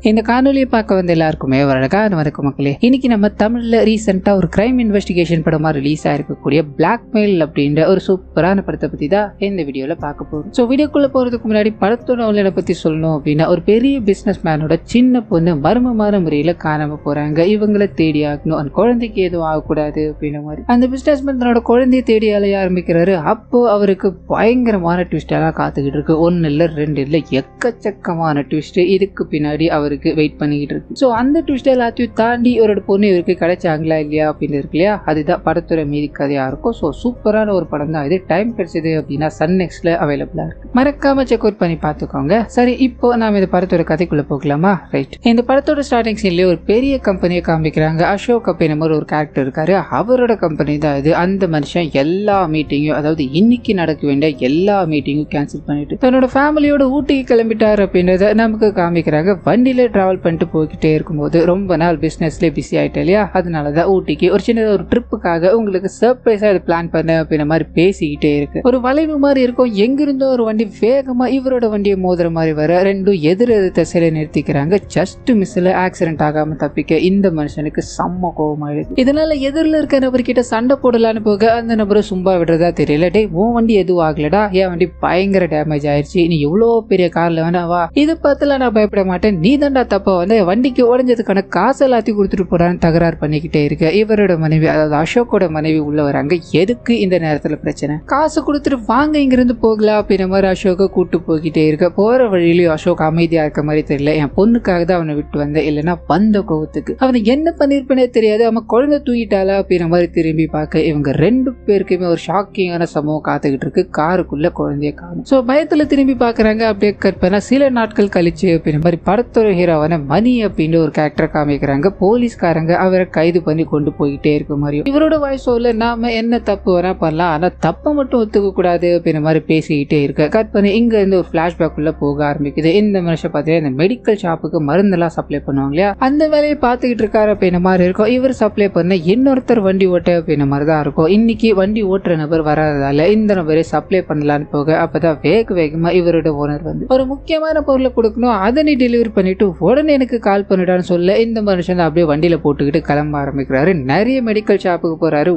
இந்த காணொலியை பார்க்க வந்த எல்லாருக்குமே ஒரு அழகான வணக்கம் மக்களே. இன்னைக்கு நம்ம தமிழ்ல ரீசெண்டா ஒரு கிரைம் இன்வெஸ்டிகேஷன் படமா ரிலீஸ் ஆயிருக்கக்கூடிய பிளாக்மெயில் அப்படின்ற ஒரு சூப்பரான படத்தை பத்தி தான் இந்த வீடியோல பார்க்க போறோம். ஸோ வீடியோக்குள்ள போறதுக்கு முன்னாடி படத்தோட ஒன்றை பத்தி சொல்லணும் அப்படின்னா, ஒரு பெரிய பிசினஸ் மேனோட சின்ன பொண்ணு மர்மமான முறையில காணாம போறாங்க. இவங்களை தேடி ஆகணும், அந்த குழந்தைக்கு எதுவும் ஆகக்கூடாது அப்படின்ற மாதிரி அந்த பிசினஸ் மேன் தன்னோட குழந்தைய தேடி அலைய ஆரம்பிக்கிறாரு. அப்போ அவருக்கு பயங்கரமான ட்விஸ்ட் எல்லாம் காத்துக்கிட்டு இருக்கு. ஒன்னு இல்ல ரெண்டு இல்ல, எக்கச்சக்கமான ட்விஸ்ட் இதுக்கு பின்னாடி அவருக்கு வெயிட் பண்ணிக்கிட்டு இருக்கு. ஸோ அந்த ட்விஸ்ட் எல்லாத்தையும் தாண்டி இவரோட பொண்ணு இவருக்கு கிடைச்சாங்களா இல்லையா அப்படின்னு இருக்கு இல்லையா, அதுதான் படத்தோட மீதி கதையா இருக்கும். ஸோ சூப்பரான ஒரு படம் தான் இது. டைம் கிடைச்சது அப்படின்னா சன் நெக்ஸ்ட்ல அவைலபிளா இருக்கு, மறக்காம செக் அவுட் பண்ணி பார்த்துக்கோங்க. சரி, இப்போ நாம இந்த படத்தோட கதைக்குள்ள போகலாமா? ரைட். இந்த படத்தோட ஸ்டார்டிங் சீன்லயே ஒரு பெரிய கம்பெனியை காமிக்கிறாங்க. அசோக் அப்படின்ற ஒரு கேரக்டர் இருக்காரு. அவரோட கம்பெனி தான் இது. அந்த மனுஷன் எல்லா மீட்டிங்கும், அதாவது இன்னைக்கு நடக்க வேண்டிய எல்லா மீட்டிங்கும் கேன்சல் பண்ணிட்டு தன்னோட ஃபேமிலியோட ஊட்டிக்கு கிளம்பிட்டாரு அப்படின்றத நமக்கு காமிக்கிறாங்க. வண்டியில டிராவல் பண்ணிட்டு போய்கிட்டே இருக்கும்போது ரொம்ப நாள் பிசினஸ்லேயே பிஸி ஆயிட்டேன் இல்லையா, அதனாலதான் ஊட்டிக்கு ஒரு சின்ன ஒரு ட்ரிப்புக்காக உங்களுக்கு சர்ப்ரைஸா இது பிளான் பண்ண அப்படின்ற மாதிரி பேசிக்கிட்டே இருக்கு. ஒரு வளைவு மாதிரி இருக்கும். எங்கிருந்தோ ஒரு வண்டி வேகமா இவரோட வண்டியை மோதுற மாதிரி வர, ரெண்டும் எதிர் திசையில நிறுத்திக்கிறாங்க. ஜஸ்ட் மிஸ்ல ஆக்சிடென்ட் ஆகாம தப்பிக்க இந்த மனுஷனுக்கு செம்ம கோபமாயிடுது. இதனால எதிரில் இருக்க நபர்கிட்ட சண்டை போடலான்னு போக அந்த நபரை சும்மா விடுறதா தெரியல. டே, உன் வண்டி எதுவும் ஆகலடா, என் வண்டி பயங்கர டேமேஜ் ஆயிடுச்சு, நீ எவ்வளோ பெரிய கார்ல வேணாவா, இது பார்த்துல நான் பயப்பட மாட்டேன், நீ தாண்டா தப்பா வந்து வண்டிக்கு உடஞ்சதுக்கான காசு எல்லாத்தையும் கொடுத்துட்டு போறான்னு தகராறு பண்ணிக்கிட்டே இருக்க இவரோட மனைவி, அதாவது அசோக்கோட மனைவி உள்ள வராங்க. எதுக்கு இந்த நேரத்துல பிரச்சனை, காசு கொடுத்துட்டு வாங்க இங்கிருந்து போகலாம் அப்படின்ற மாதிரி அசோக்க கூட்டு போய்கிட்டே இருக்க. போற வழியிலயும் அசோக் அமைதியா இருக்க மாதிரி தெரியல. என் பொண்ணுக்காக தான் அவனை விட்டு வந்தேன், இல்லைன்னா வந்த கோவத்துக்கு அவனை என்ன பண்ணிருப்பேனே தெரியாது, அவன் குழந்தை தூங்கிட்டாளா அப்படின்ற மாதிரி திரும்பி பார்க்க இவங்க ரெண்டு பேருக்குமே ஒரு ஷாக்கிங்கான சம்பவம் காத்துக்கிட்டு இருக்கு. காருக்குள்ள குழந்தைய காணும். ஸோ பயத்துல திரும்பி பாக்குறாங்க. அப்படியே கற்பனை சில நாட்கள் கழிச்சு அப்படின்ற மாதிரி படத்தோட ஹீரோவான மணி அப்படின்னு ஒரு கேரக்டர் காமிக்கிறாங்க. போலீஸ்காரங்க அவரை கைது பண்ணி கொண்டு போயிட்டே இருக்க மாதிரியும் இவரோட வாய்ஸ் ஓவர்ல நாம என்ன தப்பு வேணா பண்ணலாம், ஆனா தப்பை மட்டும் ஒத்துக்க கூடாது அப்படின்ற மாதிரி பேசிக்கிட்டே இருக்க கட் பண்ணி இங்க இருந்து ஒரு பிளாஷ்பேக் உள்ள போக ஆரம்பிக்குது. இந்த மனுஷன் பார்த்தீங்கன்னா இந்த மெடிக்கல் ஷாப்புக்கு மருந்தெல்லாம் சப்ளை பண்ணுவாங்க இல்லையா, அந்த வேலையை பார்த்துக்கிட்டு இருக்காரு அப்படின்ற மாதிரி இருக்கும். இவர் சப்ளை பண்ண இன்னொருத்தர் வண்டி ஓட்ட அப்படின்ற மாதிரி தான் இருக்கும். இன்னைக்கு வண்டி ஓட்டுற நபர் வராததால இந்த நபரை சப்ளை பண்ணலான்னு போக அப்பதான் வேகமா இவரோட ஓனர் வந்து ஒரு முக்கியமான பொருளை கொடுக்கணும், அதை நீ டெலிவரி பண்ணிட்டு உடனே எனக்கு கால் பண்ணிடான்னு சொல்ல இந்த மனுஷன் அப்படியே வண்டியில போட்டுக்கிட்டு கிளம்ப ஆரம்பிக்கிறாரு. நிறைய மெடிக்கல் ஷாப்புக்கு போறாரு.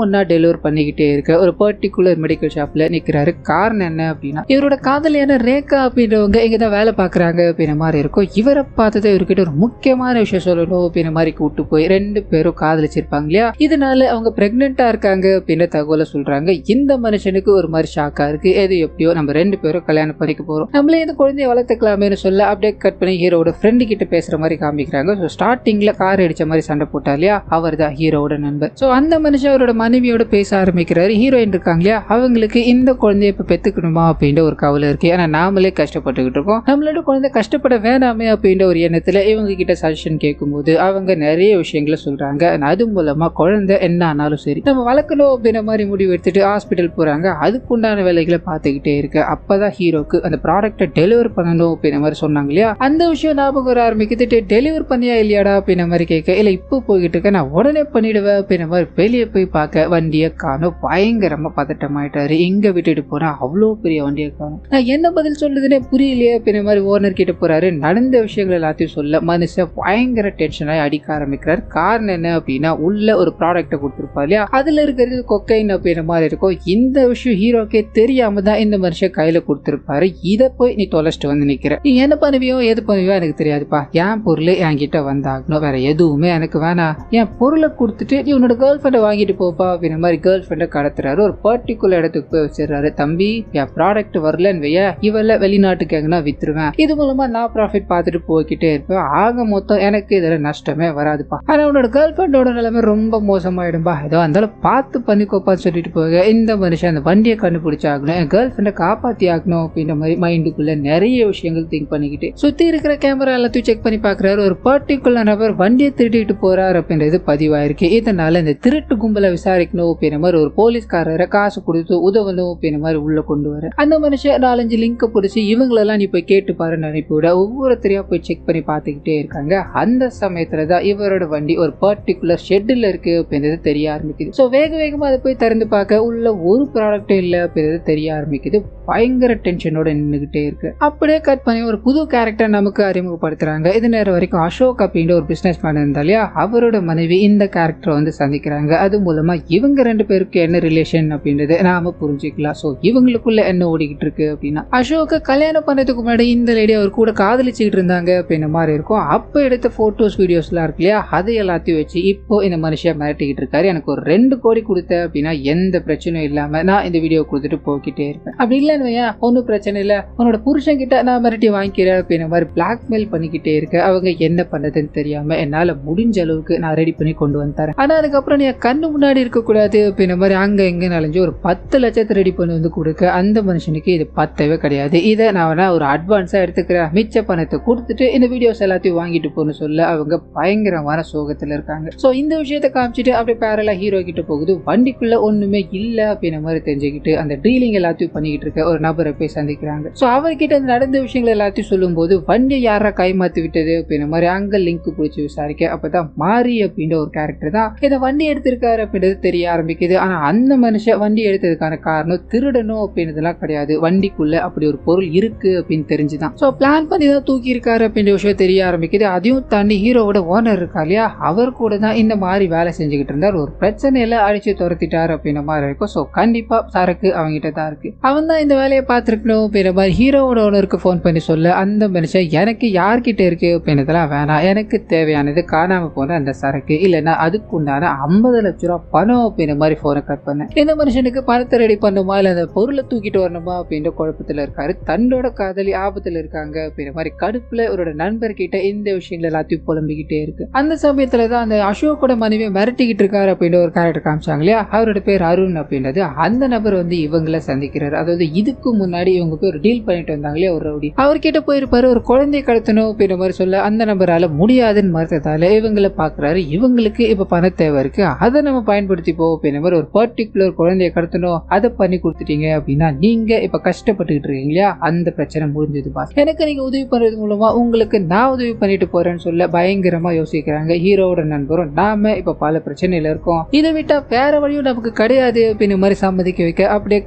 ஒன்னா டெலிவரி பண்ணிக்கிட்டே இருக்க ஒரு பர்டிகுலர் மெடிக்கல் ஷாப்ல நிக்கிறாரு. காரணம் என்ன அப்படின்னா, இவரோட காதலியான ரேகா அப்படின்றவங்க இங்கதான் வேலை பாக்குறாங்க அப்படின்ற மாதிரி இருக்கும். இவரை பார்த்ததை இவர்கிட்ட ஒரு முக்கியமான விஷயம் சொல்லணும் அப்படின்ற மாதிரி கூட்டு போய் ரெண்டு பேரும் காதலிச்சிருப்பாங்க இல்லையா, இதனால அவங்க பிரெக்னெண்டா இருக்காங்க அப்படின்ற தகவலை சொல்றாங்க. இந்த மனுஷனுக்கு ஒரு மாதிரி ஷாக்கா இருக்கு. எது எப்படியோ நம்ம ரெண்டு பேரும் கல்யாணம் பண்ணிக்க போறோம், நம்மளே இந்த குழந்தைய வளர்த்துக்கலாமேன்னு சொல்ல அப்படியே கட் பண்ணி ஹீரோட ஃப்ரெண்டு கிட்ட பேசுற மாதிரி காமிக்கிறாங்க. ஸோ ஸ்டார்டிங்ல கார் அடிச்ச மாதிரி சண்டை போட்டா இல்லையா, அவர் தான் ஹீரோட நண்பர். ஸோ அந்த மனுஷன் அவரோட மனைவியோட பேச ஆரம்பிக்கிறாரு. ஹீரோயின் இருக்காங்க இல்லையா, அவங்களுக்கு இந்த குழந்தைய இப்ப பெத்துக்கணுமா அப்படின்ற ஒரு கவலை இருக்கு. ஏன்னா நாமளே கஷ்டப்பட்டுக்கிட்டு இருக்கோம், நம்மளோட குழந்தை கஷ்டப்பட வேணாமே அப்படின்ற ஒரு எண்ணத்துல இவங்க கிட்ட சஜஷன் கேட்கும்போது அவங்க நிறைய விஷயங்களை சொல்றாங்க. அது மூலமா குழந்தை என்ன ஆனாலும் சரி நம்ம வளர்க்கணும் அப்படின்ற மாதிரி முடிவு எடுத்துட்டு ஹாஸ்பிட்டல் போறாங்க. அதுக்குண்டான வேலைகளை பார்த்துக்கிட்டே இருக்கு. அப்பதான் ஹீரோக்கு அந்த ப்ராடக்ட்டை டெலிவர் பண்ணணும் அப்படின்ற மாதிரி சொன்னாங்க இல்லையா, அந்த விஷயம் ஞாபகம் வர ஆரம்பிக்குது. டெலிவர் பண்ணியா இல்லையாடா அப்படின்ற மாதிரி கேட்க, இல்ல இப்போ போய்கிட்டு இருக்க, நான் உடனே பண்ணிடுவேன் அப்படின்ற மாதிரி வெளியே போய் பார்க்க வண்டியை காணும். பயங்கரமா பதட்டமாயிட்டாரு. எங்க விட்டுட்டு போனா அவ்வளோ பெரிய வண்டியை காணும், நான் என்ன பதில் சொல்றதுன்னே புரியலையே அப்படின்ற மாதிரி ஓனர் கிட்ட போறாரு. நடந்த விஷயங்கள் எல்லாத்தையும் சொல்ல மனுஷன் பயங்கர டென்ஷனாகி அடிக்க ஆரம்பிக்கிறார். காரணம் என்ன அப்படின்னா, உள்ள ஒரு ப்ராடக்ட்டை கொடுத்துருப்பா இல்லையா, அதுல இருக்கிறது கொக்கைன் அப்படின்ற மாதிரி இருக்கும். இந்த விஷயம் ஹீரோக்கே தெரியாம தான் இந்த மனுஷன் கையில கொடுத்துருப்பாரு. இதை போய் நீ தொலைச்சிட்டு வந்து நிக்கிற, நீ என்ன பண்ணுவியோ எது பண்ணுவியோ எனக்கு தெரியாதுப்பா, என் பொருள் என்கிட்ட வந்தாகணும், வேற எதுவுமே எனக்கு வேணாம், என் பொருளை கொடுத்துட்டு நீ உன்னோட கேர்ள் ஃப்ரெண்டை வாங்கிட்டு போப்பா அப்படின்ற மாதிரி கேர்ள் ஃப்ரெண்டை கடத்துறாரு. ஒரு பர்டிகுலர் இடத்துக்கு போய் வச்சிடறாரு. தம்பி, என் ப்ராடக்ட் வரலன்னு வைய, இவள வெளிநாட்டுக்கு எங்கன்னா வித்துருவேன், இது மூலமா நான் ப்ராஃபிட் பார்த்துட்டு போய்கிட்டே இருப்பேன், ஆக மொத்தம் எனக்கு இதுல நஷ்டமே வராதுப்பா, ஆனா உன்னோட கேர்ள் ஃப்ரெண்டோட நிலைமை ரொம்ப மோசமாயிடும்பா, ஏதோ இருந்தாலும் பார்த்து பண்ணிக்கோப்பான்னு சொல்லிட்டு போக இந்த மனுஷன் அந்த வண்டியை கண்டுபிடிச்சாகணும், என் கேர்ள் ஃப்ரெண்டை காப்பாத்தி ஆகணும் அப்படின்ற மாதிரி மைண்டுக்குள்ள நிறைய விஷயங்கள் திங்க் பண்ணிக்கிட்டு சுத்தி இருக்கிற கேமரா எல்லாத்தையும் செக் பண்ணி பாக்குறாரு. ஒரு பர்டிகுலர் நபர் வண்டியை திருடிட்டு போறாரு அப்படின்றது பதிவாயிருக்கு. இதனால இந்த திருட்டு கும்பலை விசாரிக்கணும் அப்படின்ற மாதிரி ஒரு போலீஸ்காரரை காசு கொடுத்து உதவணும் அப்படின்ற மாதிரி உள்ள கொண்டு வர அந்த மனுஷன் 4-5 லிங்க் பிடிச்சி இவங்களெல்லாம் நீ போய் கேட்டு பாருன்னு அனுப்பிவிட ஒவ்வொருத்தரையா போய் செக் பண்ணி பார்த்துக்கிட்டே இருக்காங்க. அந்த சமயத்துலதான் இவரோட வண்டி ஒரு பர்டிகுலர் ஷெட்ல இருக்கு அப்படின்றது தெரிய ஆரம்பிக்குது. ஸோ வேகமா அதை போய் திறந்து பார்க்க உள்ள ஒரு ப்ராடக்ட் இல்லை அப்படின்றது தெரிய ஆரம்பிக்குது. பயங்கர டென்ஷனோட நின்றுகிட்டே இருக்கு. அப்படியே கட் பண்ணி ஒரு புது கேரக்டர் நமக்கு அறிமுகப்படுத்துறாங்க. இது நேரம் வரைக்கும் அசோக் அப்படின்ற ஒரு பிசினஸ் மேன் இருந்தா இல்லையா, அவரோட மனைவி இந்த கேரக்டரை வந்து சந்திக்கிறாங்க. அது மூலமா இவங்க 2 பேருக்கு என்ன ரிலேஷன் அப்படின்றது நாம புரிஞ்சுக்கலாம். சோ இவங்களுக்குள்ள என்ன ஓடிக்கிட்டு இருக்கு அப்படின்னா, அசோக்க கல்யாணம் பண்ணதுக்கு முன்னாடி இந்த லேடி அவர் கூட காதலிச்சுக்கிட்டு இருந்தாங்க அப்படின்ற மாதிரி இருக்கும். அப்ப எடுத்த போட்டோஸ் வீடியோஸ்லாம் இருக்கு இல்லையா, அது எல்லாத்தையும் வச்சு இப்போ இந்த மனுஷன் மிரட்டிக்கிட்டு இருக்காரு. எனக்கு ஒரு 2 கோடி கொடுத்த அப்படின்னா எந்த பிரச்சனையும் இல்லாம நான் இந்த வீடியோ கொடுத்துட்டு போய்கிட்டே இருப்பேன். அப்படி இல்லன்னு ஒன்னும் பிரச்சனை இல்ல, உன்னோட புருஷன் கிட்ட நான் மிரட்டி வாங்கிக்கிறேன் அப்படின்ற மாதிரி பிளாக்மெயில் பண்ணிக்கிட்டே இருக்க. அவங்க என்ன பண்ணதுன்னு தெரியாம என்னால முடிஞ்ச அளவுக்கு நான் ரெடி பண்ணி கொண்டு வந்துறேன். ஆனா அதுக்கப்புறம் நீ கண்ணு முன்னாடி இருக்க கூடாது அப்படின்ற மாதிரி அங்க எங்க நலஞ்சு ஒரு 10 லட்சத்தை ரெடி பண்ணி வந்து கொடுக்க அந்த மனுஷனுக்கு இது பத்தவே கிடையாது. இதை நான் ஒரு அட்வான்ஸா எடுத்துக்கிறேன், மிச்ச பணத்தை கொடுத்துட்டு இந்த வீடியோஸ் எல்லாத்தையும் வாங்கிட்டு போன்னு சொல்ல அவங்க பயங்கரமான சோகத்துல இருக்காங்க. சோ இந்த விஷயத்தை காமிச்சிட்டு அப்படியே பேரலா ஹீரோ கிட்ட போகுது. வண்டிக்குள்ள ஒண்ணுமே இல்ல அப்படின்ற மாதிரி தெரிஞ்சுக்கிட்டு அந்த டீலிங் எல்லாத்தையும் பண்ணிக்கிட்டு இருக்க ஒரு நபரை போய் சந்திக்கிறாங்க. சோ அவர்கிட்ட நடந்த விஷயங்கள் எல்லாத்தையும் சொல்லும் போது வண்டி யாரா கைமாத்தி விட்டது அப்படின்ற மாதிரி அங்க லிங்க் பிடிச்சி விசாரிக்க அப்பதான் மாரி அப்படின்ற ஒரு கேரக்டர் தான் இந்த வண்டி எடுத்திருக்காரு அப்படின்றது தெரிய ஆரம்பிக்குது. ஆனா அந்த மனுஷன் வண்டி எடுத்ததுக்கான காரணம் திருடணும் அப்படின்றதுலாம் கிடையாது, வண்டிக்குள்ள அப்படி ஒரு பொருள் இருக்கு அப்படின்னு தெரிஞ்சுதான். சோ பிளான் பண்ணி தான் தூக்கி இருக்காரு அப்படின்ற விஷயம் தெரிய ஆரம்பிக்குது. அதையும் தாண்டி ஹீரோவோட ஓனர் இருக்கா இல்லையா, அவர் கூட தான் இந்த மாதிரி வேலை செஞ்சுக்கிட்டு இருந்தார். ஒரு பிரச்சனையில அடிச்சு துரத்திட்டாரு அப்படின்ற மாதிரி இருக்கும். சோ கண்டிப்பா சரக்கு அவங்கிட்ட தான் இருக்கு, அவன் தான் இந்த வேலையை பார்த்துருக்கணும் அப்படின்ற மாதிரி ஹீரோவோட ஓனருக்கு போன் பண்ணி சொல்ல அந்த மனுஷன் எனக்கு யார்கிட்ட இருக்கு அப்படின்றதெல்லாம் வேணாம், எனக்கு தேவையானது காணாம போன அந்த சரக்கு, இல்லைன்னா அதுக்கு உண்டான 50 லட்சம் ரூபாய் பணம் அப்படின்ற மாதிரி போனை கட் பண்ண. இந்த மனுஷனுக்கு பணத்தை ரெடி பண்ணுமா இல்ல அந்த பொருளை தூக்கிட்டு வரணுமா அப்படின்ற குழப்பத்துல இருக்காரு. தன்னோட காதலி ஆபத்துல இருக்காங்க அப்படின்ற மாதிரி கடுப்புல அவரோட நண்பர்கிட்ட இந்த விஷயங்கள் எல்லாத்தையும் புலம்பிக்கிட்டே இருக்கு. அந்த சமயத்துலதான் அந்த அசோக்கோட மனைவியை மிரட்டிக்கிட்டு இருக்காரு அப்படின்ற ஒரு கேரக்டர் காமிச்சாங்க இல்லையா, அவரோட பேர் அருண் அப்படின்றது. அந்த நபர் வந்து இவங்களை சந்திக்கிறாரு. அதாவது இதுக்கு முன்னாடி இவங்க போய் ஒரு டீல் பண்ணிட்டு வந்தாங்களே ஒரு ரவுடி, அவர்கிட்ட போயிருப்பாரு. ஒரு குழந்தைய கடத்தணும் அப்படின்ற மாதிரி சொல்ல அந்த நபரால முடியாதுன்னு மறுத்ததால இவங்களை பாக்குறாரு. இவங்களுக்கு இப்ப பண தேவை இருக்கு, அதை நம்ம பயன்படுத்திப்போம் அப்படின்ற மாதிரி ஒரு பர்டிகுலர் குழந்தைய கடத்தணும், அதை பண்ணி கொடுத்துட்டீங்க அப்படின்னா நீங்க இப்ப கஷ்டப்பட்டுக்கிட்டு இருக்கீங்க இல்லையா, அந்த பிரச்சனை முடிஞ்சது பாஸ், எனக்கு நீங்க உதவி பண்றது மூலமா உங்களுக்கு நான் உதவி பண்ணிட்டு போறேன்னு சொல்ல பயங்கரமா யோசிக்கிறாங்க ஹீரோவோட நண்பரும். நாம இப்ப பல பிரச்சனையில இருக்கோம், இதை விட்டா வேற வழியும் நமக்கு கிடையாது அப்படின்னு மாதிரி சம்மதிக்க வைக்க அப்படியே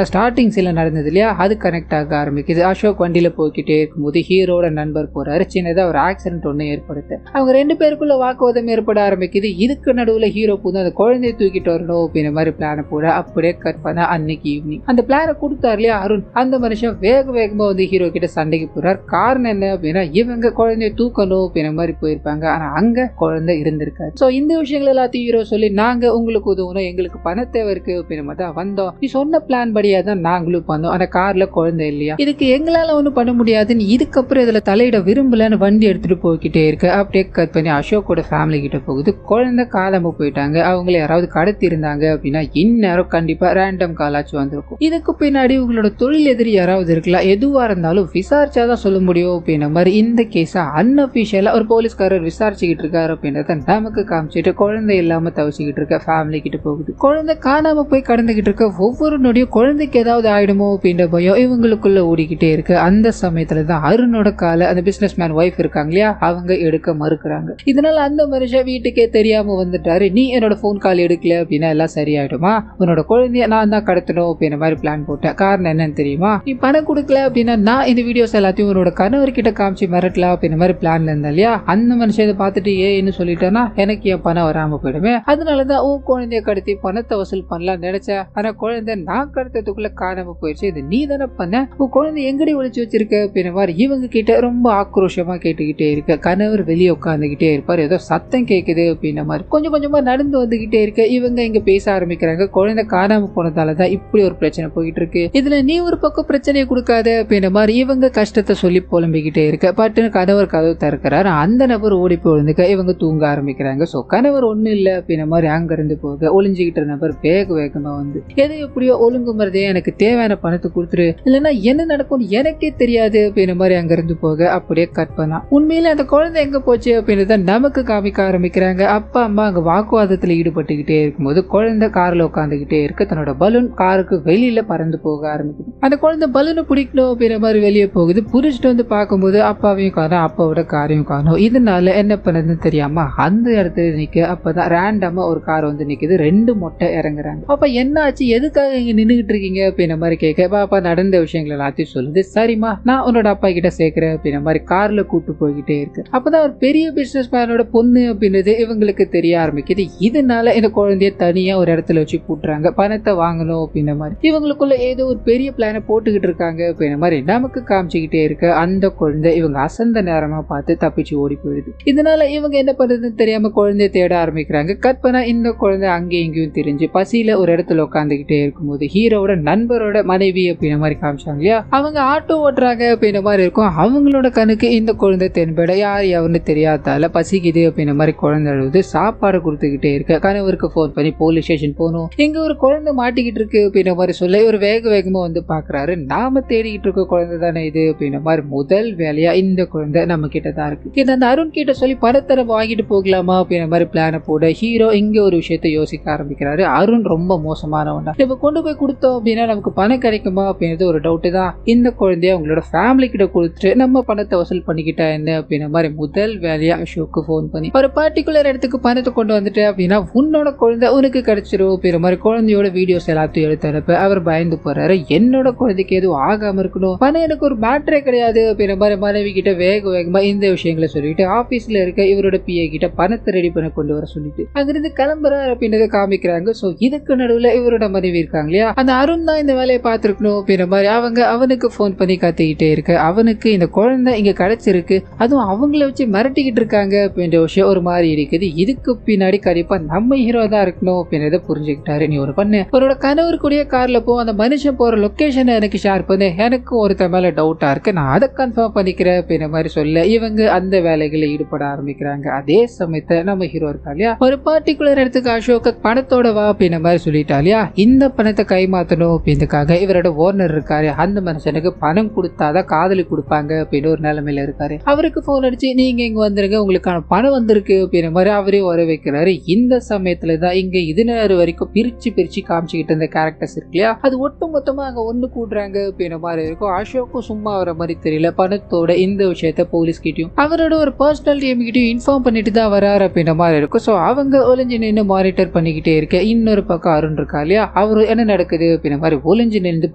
ஸ்டார்டிங் சீன்ல நடந்தது இல்லையா, அது கனெக்ட் ஆக ஆரம்பிக்குது. அசோக் வண்டியில போய்கிட்டே இருக்கும்போது ஹீரோட நண்பர் போறாரு. சின்னதா ஒரு ஆக்சிடென்ட் ஒண்ணு ஏற்படுத்து அவங்க 2 பேருக்குள்ள வாக்குவாதம் ஏற்பட ஆரம்பிக்குது. இதுக்கு நடுவுல ஹீரோ புது அந்த குழந்தைய தூக்கிட்டு வரணும் அப்படின்ற மாதிரி பிளான போட அப்படியே கட் பண்ண அன்னைக்கு ஈவினிங் அந்த பிளான கொடுத்தாரு இல்லையா அருண், அந்த மனுஷன் வேகமா வந்து ஹீரோ கிட்ட சண்டைக்கு போறாரு. காரணம் என்ன அப்படின்னா இவங்க குழந்தைய தூக்கணும் அப்படின்ற மாதிரி போயிருப்பாங்க, ஆனா அங்க குழந்தை இருந்திருக்காரு. சோ இந்த விஷயங்கள் எல்லாத்தையும் ஹீரோ சொல்லி நாங்க உங்களுக்கு உதவணும், எங்களுக்கு பண தேவை இருக்கு அப்படின்ற மாதிரி தான் வந்தோம், நீ சொன்ன பிளான் படியா தான் நாங்களும் பண்ணோம், அந்த கார்ல குழந்தை இல்லையா, இதுக்கு எங்களால ஒண்ணும் பண்ண முடியாதுன்னு இதுக்கப்புறம் இதுல தலையிட விரும்பலன்னு வண்டி எடுத்துட்டு போய்கிட்டே இருக்கு. அப்படியே கட் பண்ணி அசோக்கோட ஃபேமிலி கிட்ட போகுது. குழந்தை காலமா போயிட்டாங்க, அவங்களை யாராவது கடத்தி இருந்தாங்க அப்படின்னா இந்நேரம் கண்டிப்பா ரேண்டம் காலாச்சும் வந்திருக்கும். இதுக்கு பின்னாடி உங்களோட தொழில் எதிரி யாராவது இருக்கலாம், எதுவா இருந்தாலும் விசாரிச்சாதான் சொல்ல முடியும் அப்படின்ற மாதிரி இந்த கேஸ அன்அபிஷியலா ஒரு போலீஸ்காரர் விசாரிச்சுக்கிட்டு இருக்காரு அப்படின்றத நமக்கு காமிச்சிட்டு குழந்தை இல்லாம தவிச்சுக்கிட்டு இருக்க ஃபேமிலி கிட்ட போகுது. குழந்தை காணாம போய் கடந்துகிட்டு இருக்க ஒவ்வொரு நொடியும் குழந்தைக்கு ஏதாவது ஆயிடுமோ அப்படின்ற பயம் இவங்களுக்குள்ள ஓடிக்கிட்டே இருக்கு. அந்த சமயத்துல தான் அருணோட கால அந்த பிசினஸ் மேன் ஒய்ஃப் இருக்காங்க இல்லையா, அவங்க எடுக்க மறுக்கிறாங்க. இதனால அந்த மனுஷன் வீட்டுக்கே தெரியாம வந்துட்டாரு. நீ என்னோட போன் கால் எடுக்கல அப்படின்னா எல்லாம் சரியாயிடுமா, உன்னோட குழந்தைய நான் தான் கடத்தணும் அப்படின்ற மாதிரி பிளான் போட்டேன். காரணம் என்னன்னு தெரியுமா, நீ பணம் கொடுக்கல அப்படின்னா நான் இந்த வீடியோஸ் எல்லாத்தையும் உன்னோட கணவர் கிட்ட காமிச்சு மிரட்டலாம் அப்படின்ற மாதிரி பிளான்ல இருந்தா இல்லையா, அந்த மனுஷன் இதை பார்த்துட்டு ஏன்னு சொல்லிட்டேன்னா எனக்கு என் பணம் வராம போயிடுமே, அதனாலதான் உன் குழந்தைய கடத்தி பணத்தை வசூல் பண்ணலாம் நினைச்சேன், ஆனா குழந்தை நான் கடத்ததுக்குள்ள காணாம போயிடுச்சு, இது நீ தானே பண்ண, உன் குழந்தை எங்கடி ஒளிச்சு வச்சிருக்க அப்படின்ற மாதிரி இவங்க கிட்ட ரொம்ப ஆக்ரோஷமா கேட்டுக்கிட்டே இருக்க. கணவர் வெளியே உட்காந்துக்கிட்டே இருப்பார், ஏதோ சத்தம் கேட்குது அப்படின்ற மாதிரி கொஞ்சம் கொஞ்சமா நடந்து வந்துகிட்டே இருக்க. இவங்க இங்க பேச ஆரம்பிக்கிறாங்க, குழந்தை காணாம போனதாலதான் இப்படி ஒரு பிரச்சனை போயிட்டு இருக்கு, இதுல நீ ஒரு பக்கம் பிரச்சனையை கொடுக்காத அப்படின்ற மாதிரி இவங்க கஷ்டத்தை சொல்லி புலம்பிக்கிட்டே இருக்க. பட்டுன்னு கணவர் கதவு திறக்கிறாரு, அந்த நபர் ஓடி போய் விழுந்துக்க இவங்க தூங்க ஆரம்பிக்கிறாங்க. சோ கணவர் ஒண்ணு இல்ல அப்படின்ற மாதிரி அங்க இருந்து போக ஒளிஞ்சுக்கிட்ட நபர் வேகமா வந்து எது எப்படியோ ஒழுங்குமறதே எனக்கு தேவையான பணத்தை கொடுத்துரு, இல்லைன்னா என்ன நடக்கும்னு எனக்கே தெரியாது அப்படின்ற மாதிரி அங்க இருந்து போக அப்படியே கட் பண்ணா. உண்மையில அந்த குழந்தை எங்க போச்சு அப்படின்றத நமக்கு காமிக்க ஆரம்பிக்கிறாங்க. அப்பா அம்மா அங்க வாக்குவாதத்துல ஈடுபட்டுக்கிட்டே இருக்கும்போது குழந்தை கார்ல உட்காந்துக்கிட்டே இருக்க, தன்னோட பலூன் காருக்கு வெளியில பறந்து போக ஆரம்பிக்குது. அந்த குழந்தை பலூனை பிடிக்கணும் அப்படின்ற மாதிரி வெளியே போகுது. புடிச்சிட்டு வந்து பார்க்கும்போது அப்பாவையும் காணும், அப்பாவோட காரையும் காணும். இதனால என்ன பண்ணதுன்னு தெரியாம அந்த இடத்துல நிக்க. அப்பதான் ரேண்டமா ஒரு கார் வந்து நிக்குது, 2 மொட்டை இறங்குறாங்க. அப்ப என்ன ஆச்சு, எதுக்காக இங்க நின்னுகிட்டு இருக்கீங்க அப்படின்ற மாதிரி கேட்க, பாப்பா நடந்த விஷயங்கள் எல்லாத்தையும் சொல்லுது. சரிம்மா நான் உன்னோட அப்பா கிட்ட சேர்க்கிறேன் அப்படின்ற மாதிரி மாதிரி கார்ல கூட்டு போய்கிட்டே இருக்கு. அப்பதான் ஒரு பெரிய பிசினஸ் மேனோட பொண்ணு அப்படின்றது இவங்களுக்கு தெரிய ஆரம்பிக்குது. இதனால இந்த குழந்தைய தனியா ஒரு இடத்துல வச்சு பூட்டுறாங்க, பணத்தை வாங்கணும் அப்படின்ற மாதிரி. இவங்களுக்குள்ள ஏதோ ஒரு பெரிய பிளான போட்டுக்கிட்டு இருக்காங்க அப்படின்ற மாதிரி நமக்கு காமிச்சுக்கிட்டே இருக்க அந்த குழந்தை இவங்க அசந்த நேரமா பார்த்து தப்பிச்சு ஓடி போயிடுது. இதனால இவங்க என்ன பண்றதுன்னு தெரியாம குழந்தைய தேட ஆரம்பிக்கிறாங்க. கற்பனா இந்த குழந்தை அங்கேயும் இங்கேயும் தெரிஞ்சு பசியில ஒரு இடத்துல உட்காந்துக்கிட்டே இருக்கும்போது ஹீரோட நண்பரோட மனைவி அப்படின்ற மாதிரி காமிச்சாங்க இல்லையா, அவங்க ஆட்டோ ஓட்டுறாங்க அப்படின்ற மாதிரி இருக்கும். அவங்களோட கணக்கு இந்த குழந்தை தென்பட யார் யாருன்னு தெரியாதால பசிக்குது அப்படின்ற மாதிரி குழந்தை அழுது சாப்பாடு கொடுத்துக்கிட்டே இருக்க கணவருக்கு போன் பண்ணி போலீஸ் ஸ்டேஷன் போகணும், இங்க ஒரு குழந்தை மாட்டிக்கிட்டு இருக்கு அப்படின்ற மாதிரி சொல்ல இவர் வேகமா வந்து பாக்குறாரு. நாம தேடிக்கிட்டு இருக்க குழந்தை தானே இது அப்படின்ற மாதிரி முதல் வேலையா இந்த குழந்தை நம்ம கிட்ட தான் இருக்கு. இந்த அருண் கிட்ட சொல்லி பணத்தை வாங்கிட்டு போகலாமா அப்படின்ற மாதிரி பிளான போட ஹீரோ இங்க ஒரு விஷயத்த யோசிக்க ஆரம்பிக்கிறாரு. அருண் ரொம்ப மோசமானவன், இப்ப கொண்டு போய் கொடுத்தோம் அப்படின்னா நமக்கு பணம் கிடைக்குமா அப்படின்றது ஒரு டவுட் தான். இந்த குழந்தைய அவங்களோட ஃபேமிலி கிட்ட கொடுத்துட்டு நம்ம பணத்தை வசூல் பண்ணிக்கிட்டா என்ன அப்படின்ற மாதிரி முதல் வேலையா அசோக்கு போன் பண்ணி ஒரு பர்டிகுலர் இடத்துக்கு பணத்தை கொண்டு வந்துட்டு அப்படின்னா உன்னோட குழந்தை உனக்கு கிடைச்சிரும் அப்படின்ற மாதிரி குழந்தையோட வீடியோஸ் எல்லாத்தையும் எடுத்து அனுப்ப அவர் பயந்து போறாரு. என்னோட குழந்தைக்கு எதுவும் ஆகாம இருக்கணும், பணம் எனக்கு ஒரு மேட்டரே கிடையாது அப்படின்ற மாதிரி மனைவி கிட்ட வேகமா இந்த விஷயங்களை சொல்லிட்டு ஆபீஸ்ல இருக்க இவரோட பிஏ கிட்ட பணத்தை ரெடி பண்ண கொண்டு வர சொல்லிட்டு அங்கிருந்து கிளம்புறாரு அப்படின்றத காமிக்கிறாங்க. சோ இதுக்கு நடுவுல இவரோட மனைவி இருக்காங்க இல்லையா, அந்த அருண் தான் இந்த வேலையை பார்த்திருக்கணும் அப்படின்ற மாதிரி அவங்க அவனுக்கு போன் பண்ணி கத்திக்கிட்டே இருக்க அவனுக்கு இந்த குழந்தை இங்க கிடைச்சிருக்கு, அதுவும் அவங்கள வச்சு மிரட்டிக்கிட்டு இருக்காங்க அப்படின்ற விஷயம் ஒரு மாதிரி இருக்குது. இதுக்கு பின்னாடி கண்டிப்பா நம்ம ஹீரோ தான் இருக்கணும் அப்படின்றத புரிஞ்சுக்கிட்டாரு. நீ ஒரு பண்ணு, அவரோட கணவருக்குரிய கார்ல போ, அந்த மனுஷன் போற லொகேஷனை எனக்கு ஷேர் பண்ணு, எனக்கு ஒருத்த மேல டவுட்டா இருக்கு, நான் அதை கன்ஃபார்ம் பண்ணிக்கிறேன் அப்படின்ற மாதிரி சொல்ல இவங்க அந்த வேலைகளை ஈடுபட ஆரம்பிக்கிறாங்க. அதே சமயத்தை நம்ம ஹீரோ இருக்கா இல்லையா, ஒரு பர்டிகுலர் இடத்துக்கு அசோக பணத்தோட வா அப்படின்ற மாதிரி சொல்லிட்டா இல்லையா, இந்த பணத்தை கைமாத்தணும் அப்படின்றதுக்காக இவரோட ஓனர் இருக்காரு, அந்த மனுஷனுக்கு பணம் கொடுத்தாதான் காதலி கொடுப்பாங்க அப்படின்னு ஒரு நிலைமையில இருக்காரு. அவருக்கு போன் அடிச்சு நீங்க இங்க வந்துருங்க, உங்களுக்கான பணம் வந்திருக்கு அப்படின்ற மாதிரி அவரே வர வைக்கிறாரு. இந்த சமயத்துல தான் இங்க இது நேரம் வரைக்கும் பிரிச்சு காமிச்சுக்கிட்டு இருந்த கேரக்டர்ஸ் இருக்கு இல்லையா, அது ஒட்டு மொத்தமா அங்க ஒண்ணு கூடுறாங்க அப்படின்ற மாதிரி இருக்கும். அசோக்கும் சும்மா வர மாதிரி தெரியல, பணத்தோட இந்த விஷயத்த போலீஸ் கிட்டையும் அவரோட ஒரு பர்சனல் டீம் கிட்டையும் இன்ஃபார்ம் பண்ணிட்டு தான் வராரு அப்படின்ற மாதிரி இருக்கும். ஸோ அவங்க ஒளிஞ்சு நின்று மானிட்டர் பண்ணிக்கிட்டே இருக்க இன்னொரு பக்கம் அருண் இருக்கா இல்லையா, அவரு என்ன நடக்குது அப்படின்ற மாதிரி ஒளிஞ்சு நின்று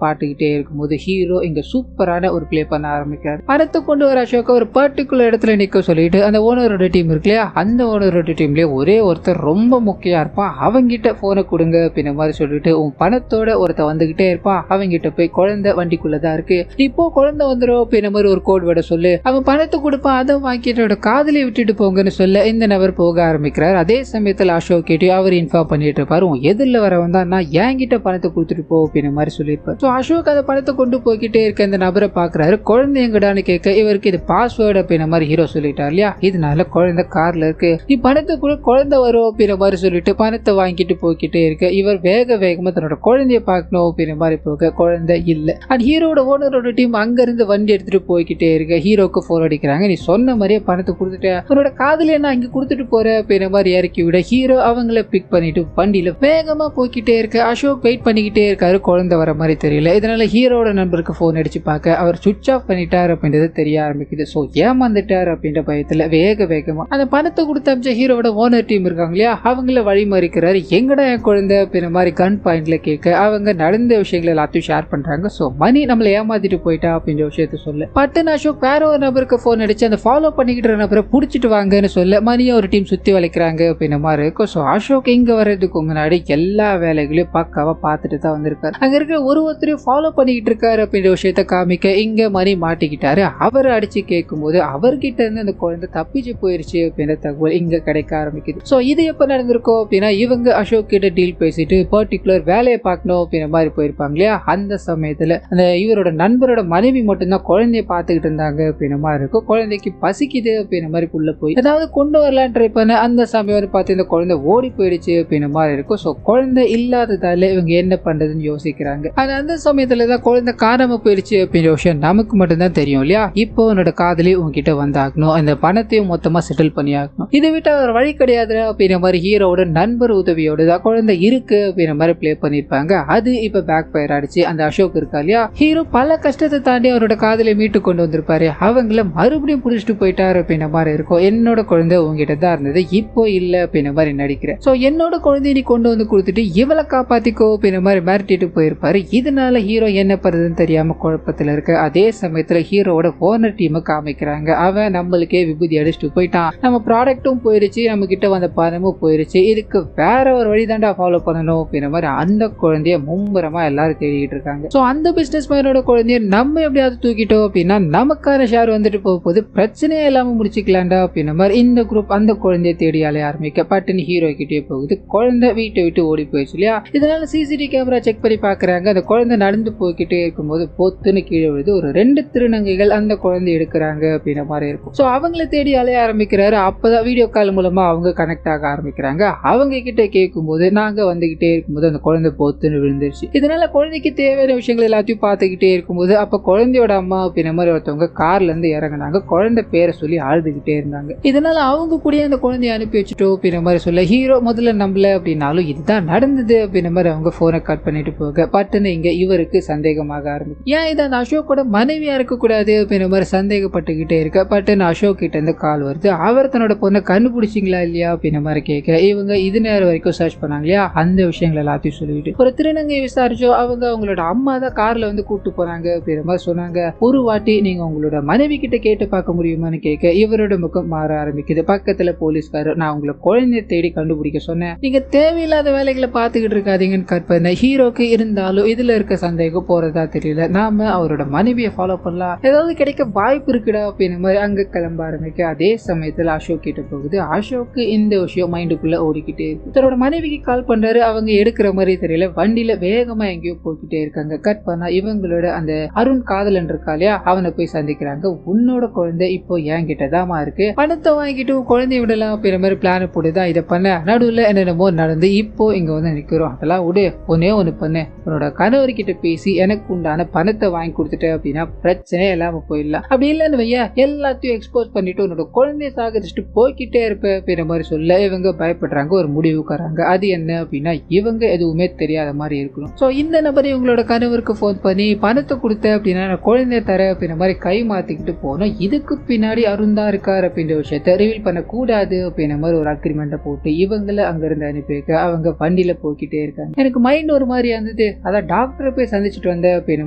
பாட்டுக்கிட்டே இருக்கும்போது ஹீரோ இங்க சூப்பரான ஒரு பிளே பண்ண ஆரம்பிக்கிறார். பணத்தை கொண்டு வர அசோக ஒரு பர்டிகுலர் இடத்துல நிக்க சொல்லிட்டு அந்த ஓனரோட டீம் இருக்கு இல்லையா, அந்த ஓனரோட டீம்லயே ஒரே ஒருத்தர் ரொம்ப முக்கியம் இருப்பான், அவங்கிட்ட போனை கொடுங்க அப்படின்ற மாதிரி சொல்லிட்டு உன் பணத்தோட ஒருத்த வந்துகிட்டே இருப்பான், அவங்கிட்ட போய் குழந்தை வண்டிக்குள்ளதான் இருக்கு, இப்போ குழந்தை வந்துடும் அப்படின்ற மாதிரி ஒரு கோட் வேட சொல்லு, அவன் பணத்தை கொடுப்பான், அதை வாங்கிட்டு காதலியை விட்டுட்டு போங்கன்னு சொல்ல இந்த நபர் போக ஆரம்பிக்கிறார். அதே சமயத்தில் அசோக் கேட்டு அவர் இன்ஃபார்ம் பண்ணிட்டு இருப்பாரு, உன் எதிரில் வரவன் தான் நான் என்கிட்ட பணத்தை கொடுத்துட்டு போ அப்படின்ற மாதிரி சொல்லியிருப்பார். ஸோ அசோக் அந்த பணத்தை கொண்டு போய்கிட்டே இருக்க இந்த நபரை பாக்குறாரு. குழந்தை எங்கடான்னு கேட்க இவருக்கு இது பாஸ்வேர்டு அப்படின்ற மாதிரி ஹீரோ சொல்லிட்டார் இல்லையா, இதனால குழந்தை கார்ல இருக்கு, நீ பணத்தை கூட குழந்தை வரும் அப்படின்ற மாதிரி சொல்லிட்டு பணத்தை வாங்கிட்டு போய்கிட்டே இருக்க இவர் வேகமா தன்னோட குழந்தைய பார்க்கணும் அப்படின்ற மாதிரி போக குழந்தை இல்ல. அண்ட் ஹீரோட ஓனரோட டீம் அங்க இருந்து வண்டி எடுத்துட்டு போய்கிட்டே இருக்க ஹீரோக்கு போன் அடிக்கிறாங்க, நீ சொன்ன மாதிரியே பணத்தை கொடுத்துட்ட, உன்னோட காதலியை நான் இங்க கொடுத்துட்டு போறேன் அப்படின்ற மாதிரி இறக்கி விட ஹீரோ அவங்கள பிக் பண்ணிட்டு வண்டியில வேகமா போய்கிட்டே இருக்க அசோக் வெயிட் பண்ணிக்கிட்டே இருக்காரு, குழந்தை வர மாதிரி தெரியல. இதனால ஹீரோட நண்பருக்கு போன் அடிச்சு பார்க்க அவர் சுவிட்ச் ஆஃப் பண்ணிட்டார் அப்படின்றது தெரிய ஆரம்பிக்குது. ஸோ ஏமாந்துட்டார் அப்படின்ற பயத்துல வேகமா அந்த பணத்தை கொடுத்த அமிச்ச ஹீரோட ஓனர் டீம் இருக்காங்க இல்லையா, அவங்கள வழி மறிக்கிறாரு. எங்கடா என் குழந்தை அப்படின்ற மாதிரி கன் பாயிண்ட்ல கேட்க அவங்க நடந்த விஷயங்களை எல்லாத்தையும் ஷேர் பண்றாங்க. ஸோ மணி நம்மளை ஏமாத்திட்டு போயிட்டா அப்படின்ற விஷயத்த சொல்ல பட்டன் அசோக் வேற ஒரு நபருக்கு போன் அடிச்சு அந்த ஃபாலோ பண்ணிக்கிட்டு நபரை புடிச்சிட்டு வாங்கன்னு சொல்ல மணியை ஒரு டீம் சுத்தி வளைக்கிறாங்க அப்படின்ற மாதிரி இருக்கும். ஸோ அசோக் இங்க வர்றதுக்கு முன்னாடி எல்லா வேலைகளையும் பக்காவா பார்த்துட்டு தான் வந்திருக்காரு. அங்க இருக்கிற ஒருத்தரையும் ஃபாலோ பண்ணிக்கிட்டு இருக்காரு அப்படின்ற விஷயத்த காமிக்க இங்க மணி மாட்டிக்கிட்டாரு. அவரை அடிச்சு கேட்கும் போது அவர்கிட்ட இருந்து அந்த குழந்தை தப்பிச்சு போயிருச்சு அப்படின்ற தகவல் இங்க கிடைக்க ஆரம்பிக்குது. ஸோ இது எப்ப நடந்திருக்கும் அப்படின்னா இவங்க அசோக் கிட்ட டீல் பேசிட்டு பர்டிகுலர் வேலையை பார்க்கணும் அப்படின்ற மாதிரி போயிருப்பாங்க இல்லையா, அந்த சமயத்துல அந்த இவரோட நண்பரோட மனைவி மட்டும்தான் குழந்தைய பார்த்துக்கிட்டு இருந்தாங்க அப்படின்ற மாதிரி இருக்கும். குழந்தைக்கு பசிக்குது அப்படின்ற மாதிரி உள்ள போய் ஏதாவது கொண்டு வரலான்னு ட்ரை பண்ண அந்த சமயம் பார்த்து இந்த குழந்தை ஓடி போயிடுச்சு அப்படின்ற மாதிரி இருக்கும். ஸோ குழந்தை இல்லாததால இவங்க என்ன பண்றதுன்னு யோசிக்கிறாங்க. அந்த சமயத்துல தான் குழந்தை காணாம போயிடுச்சு அப்படின்ற விஷயம் நமக்கு மட்டும்தான் தெரியும் இல்லையா. இப்போ உன்னோட காதலி உங்ககிட்ட வந்தாகணும், அந்த பணத்தையும் மொத்தமா செட்டில் பண்ணி ஆகணும், இதை விட்டு அவர் வழி கிடையாது அப்படின்ற மாதிரி ஹீரோட நண்பர் உதவியோட தான் குழந்தை இருக்கு அப்படின்ற மாதிரி பிளே பண்ணிருப்பாங்க. அது இப்ப பேக் ஃபயர் ஆயிடுச்சு. அந்த அசோக் இருக்கா இல்லையா, ஹீரோ பல கஷ்டத்தை தாண்டி அவரோட காதலை மீட்டு கொண்டு வந்திருப்பாரு, அவங்கள மறுபடியும் புடிச்சிட்டு போயிட்டாரு அப்படின்ற மாதிரி இருக்கும். என்னோட குழந்தை உங்ககிட்ட தான் இருந்தது, இப்போ இல்ல அப்படின்ற மாதிரி நடிக்கிறேன். சோ என்னோட குழந்தைய நீ கொண்டு வந்து கொடுத்துட்டு இவளை காப்பாத்திக்கோ அப்படின்ற மாதிரி மிரட்டிட்டு போயிருப்பாரு. இதனால ஹீரோ என்ன பண்றதுன்னு தெரியாம குழப்பத்துல இருக்க. அதே சமயத்துல ஹீரோட ஓனர் ஓனர் டீமை காமிக்கிறாங்க. அவன் நம்மளுக்கே விபூதி அடிச்சுட்டு போயிட்டான், நம்ம ப்ராடக்ட்டும் போயிருச்சு, நம்ம கிட்ட வந்த பணமும் போயிருச்சு, இதுக்கு வேற ஒரு வழி தாண்டா ஃபாலோ பண்ணணும் அப்படின்ற மாதிரி அந்த குழந்தைய மும்பரமா எல்லாரும் தேடிக்கிட்டு இருக்காங்க. ஸோ அந்த பிசினஸ் மேனோட குழந்தைய நம்ம எப்படியாவது தூக்கிட்டோம் அப்படின்னா நமக்கான ஷேர் வந்துட்டு போகும்போது பிரச்சனையே இல்லாம முடிச்சுக்கலாண்டா அப்படின்ற மாதிரி இந்த குரூப் அந்த குழந்தைய தேடி அலைய ஆரம்பிக்க பட்டுன்னு ஹீரோ கிட்டே போகுது. குழந்தை வீட்டை விட்டு ஓடி போயிடுச்சு இல்லையா. இதனால சிசிடிவி கேமரா செக் பண்ணி பாக்குறாங்க. அந்த குழந்தை நடந்து போய்கிட்டே இருக்கும்போது பொத்துன்னு கீழே விழுது. ஒரு 2 திருநங்கைகள் அந்த குழந்தை எடுக்கிறாங்க அப்படின்ற மாதிரி இருக்கும். ஸோ அவங்கள தேடி அலைய ஆரம்பிக்கிறாரு. அப்பதான் வீடியோ கால் மூலமா அவங்க கனெக்ட் ஆக ஆரம்பிக்கிறாங்க. அவங்க கிட்ட கேட்கும்போது நாங்க வந்துகிட்டே இருக்கும்போது அந்த குழந்தை பொத்துன்னு விழுந்துருச்சு. இதனால குழந்தைக்கு தேவையான விஷயங்கள் எல்லாத்தையும் பார்த்துக்கிட்டே இருக்கும்போது அப்ப குழந்தையோட அம்மா அப்படின்ற மாதிரி ஒருத்தவங்க கார்ல இருந்து இறங்கினாங்க. குழந்தை பேரை சொல்லி அழுதுகிட்டே இருந்தாங்க. இதனால அவங்க கூட அந்த குழந்தைய அனுப்பி வச்சுட்டோம் அப்படின்ற மாதிரி சொல்ல ஹீரோ முதல்ல நம்பல அப்படின்னாலும் இதுதான் நடந்தது அப்படின்ற மாதிரி அவங்க போனை கட் பண்ணிட்டு போக பட்டுன்னு இங்க இவருக்கு சந்தேகமாக ஆரம்பிக்கும். ஏன் இது அந்த அசோக்கோட மனைவியா இருக்கக்கூடாது அப்படின்ற மாதிரி சந்தேகப்பட்டுக்கிட்டே இருக்க பட்டுன்னு அசோக் கிட்ட இருந்து கால் வருது. அவர் தன்னோட பொண்ணை கண்டுபிடிச்சிங்களா இல்லையா அப்படின்ற மாதிரி கேட்க இவங்க இது நேரம் வரைக்கும் சர்ச் பண்ணாங்க இல்லையா, அந்த விஷயங்கள் எல்லாத்தையும் சொல்லிட்டு ஒரு திருநங்கை விசாரிச்சோ அவங்க அவங்களோட அம்மா தான் கார்ல வந்து கூட்டு போனாங்க அப்படின்ற மாதிரி சொன்னாங்க. ஒரு வாட்டி நீங்க உங்களோட மனைவி கிட்ட கேட்டு பார்க்க முடியுமான்னு கேட்க இவரோட முகம் மாற ஆரம்பிக்குது. பக்கத்துல போலீஸ்காரர் நான் உங்களை குழந்தைய தேடி கண்டுபிடிக்க சொன்னேன், நீங்க தேவையில்லாத வேலைகளை பார்த்துக்கிட்டு இருக்காதீங்கன்னு கட் பண்ண ஹீரோக்கு இருந்தாலும் இதுல இருக்க சந்தேகம் போறதா தெரியல, நாம அவரோட மனைவியை ஃபாலோ பண்ணலாம், ஏதாவது கிடைக்க வாய்ப்பு இருக்குடா அப்படின்ற மாதிரி அங்க கிளம்ப ஆரம்பிக்க அதே சமயத்துல அசோக் கிட்ட போகுது. அசோக்கு இந்த விஷயம் மைண்டுக்குள்ள ஓடிக்கிட்டே இருக்கு. தன்னோட மனைவிக்கு கால் பண்றாரு. அவங்க எடுக்கிற மாதிரி தெரியல, வண்டியில வேகமா எங்கேயோ போய்கிட்டே இருக்காங்க. கட் பண்ணா இவங்களோட அந்த அருண் காதலன் இருக்கா இல்லையா, அவனை போய் சந்திக்கிறாங்க. உன்னோட குழந்தை இப்போ என்கிட்ட தாமா இருக்கு, பணத்தை வாங்கிட்டு குழந்தைய விடலாம் அப்படின்ற மாதிரி பிளான் போட்டுதான் இதை பண்ண. நடுவில் என்னென்னமோ நடந்து இப்போ இங்க வந்து நிக்கிறோம். அதெல்லாம் விடு, ஒன்னே ஒண்ணு பண்ணு, உன்னோட கணவர்கிட்ட பேசி எனக்கு உண்டான பணத்தை வாங்கி கொடுத்துட்ட அப்படின்னா பிரச்சனையே இல்லாம போயிடலாம். அப்படி இல்லைன்னு வைய எல்லாத்தையும் எக்ஸ்போஸ் பண்ணிட்டு உன்னோட குழந்தைய சாகரிச்சுட்டு போய்கிட்டே இருப்ப அப்படின்ற மாதிரி சொல்ல இவங்க பயப்படுறாங்க. ஒரு முடிவுக்கு வராங்க. அது என்ன அப்படின்னா இவங்க எதுவுமே தெரியாத மாதிரி இருக்கணும். ஸோ இந்த நபர் இவங்களோட கணவருக்கு ஃபோன் பண்ணி பணத்தை கொடுத்த அப்படின்னா நான் குழந்தைய தர அப்படின்ற மாதிரி கை மாத்திக்கிட்டு போனோம். இதுக்கு பின்னாடி அருந்தா இருக்காரு அப்படின்ற விஷயத்த ரிவீல் பண்ணக்கூடாது அப்படின்ற மாதிரி ஒரு அக்ரிமெண்ட்டை போட்டு இவங்களை அங்கிருந்து அனுப்பி வைக்க அவங்க வண்டியில போய்கிட்டே இருக்காங்க. எனக்கு மைண்ட் ஒரு மாதிரி இருந்தது, அதான் டாக்டரை போய் சந்திச்சுட்டு வந்த அப்படின்ற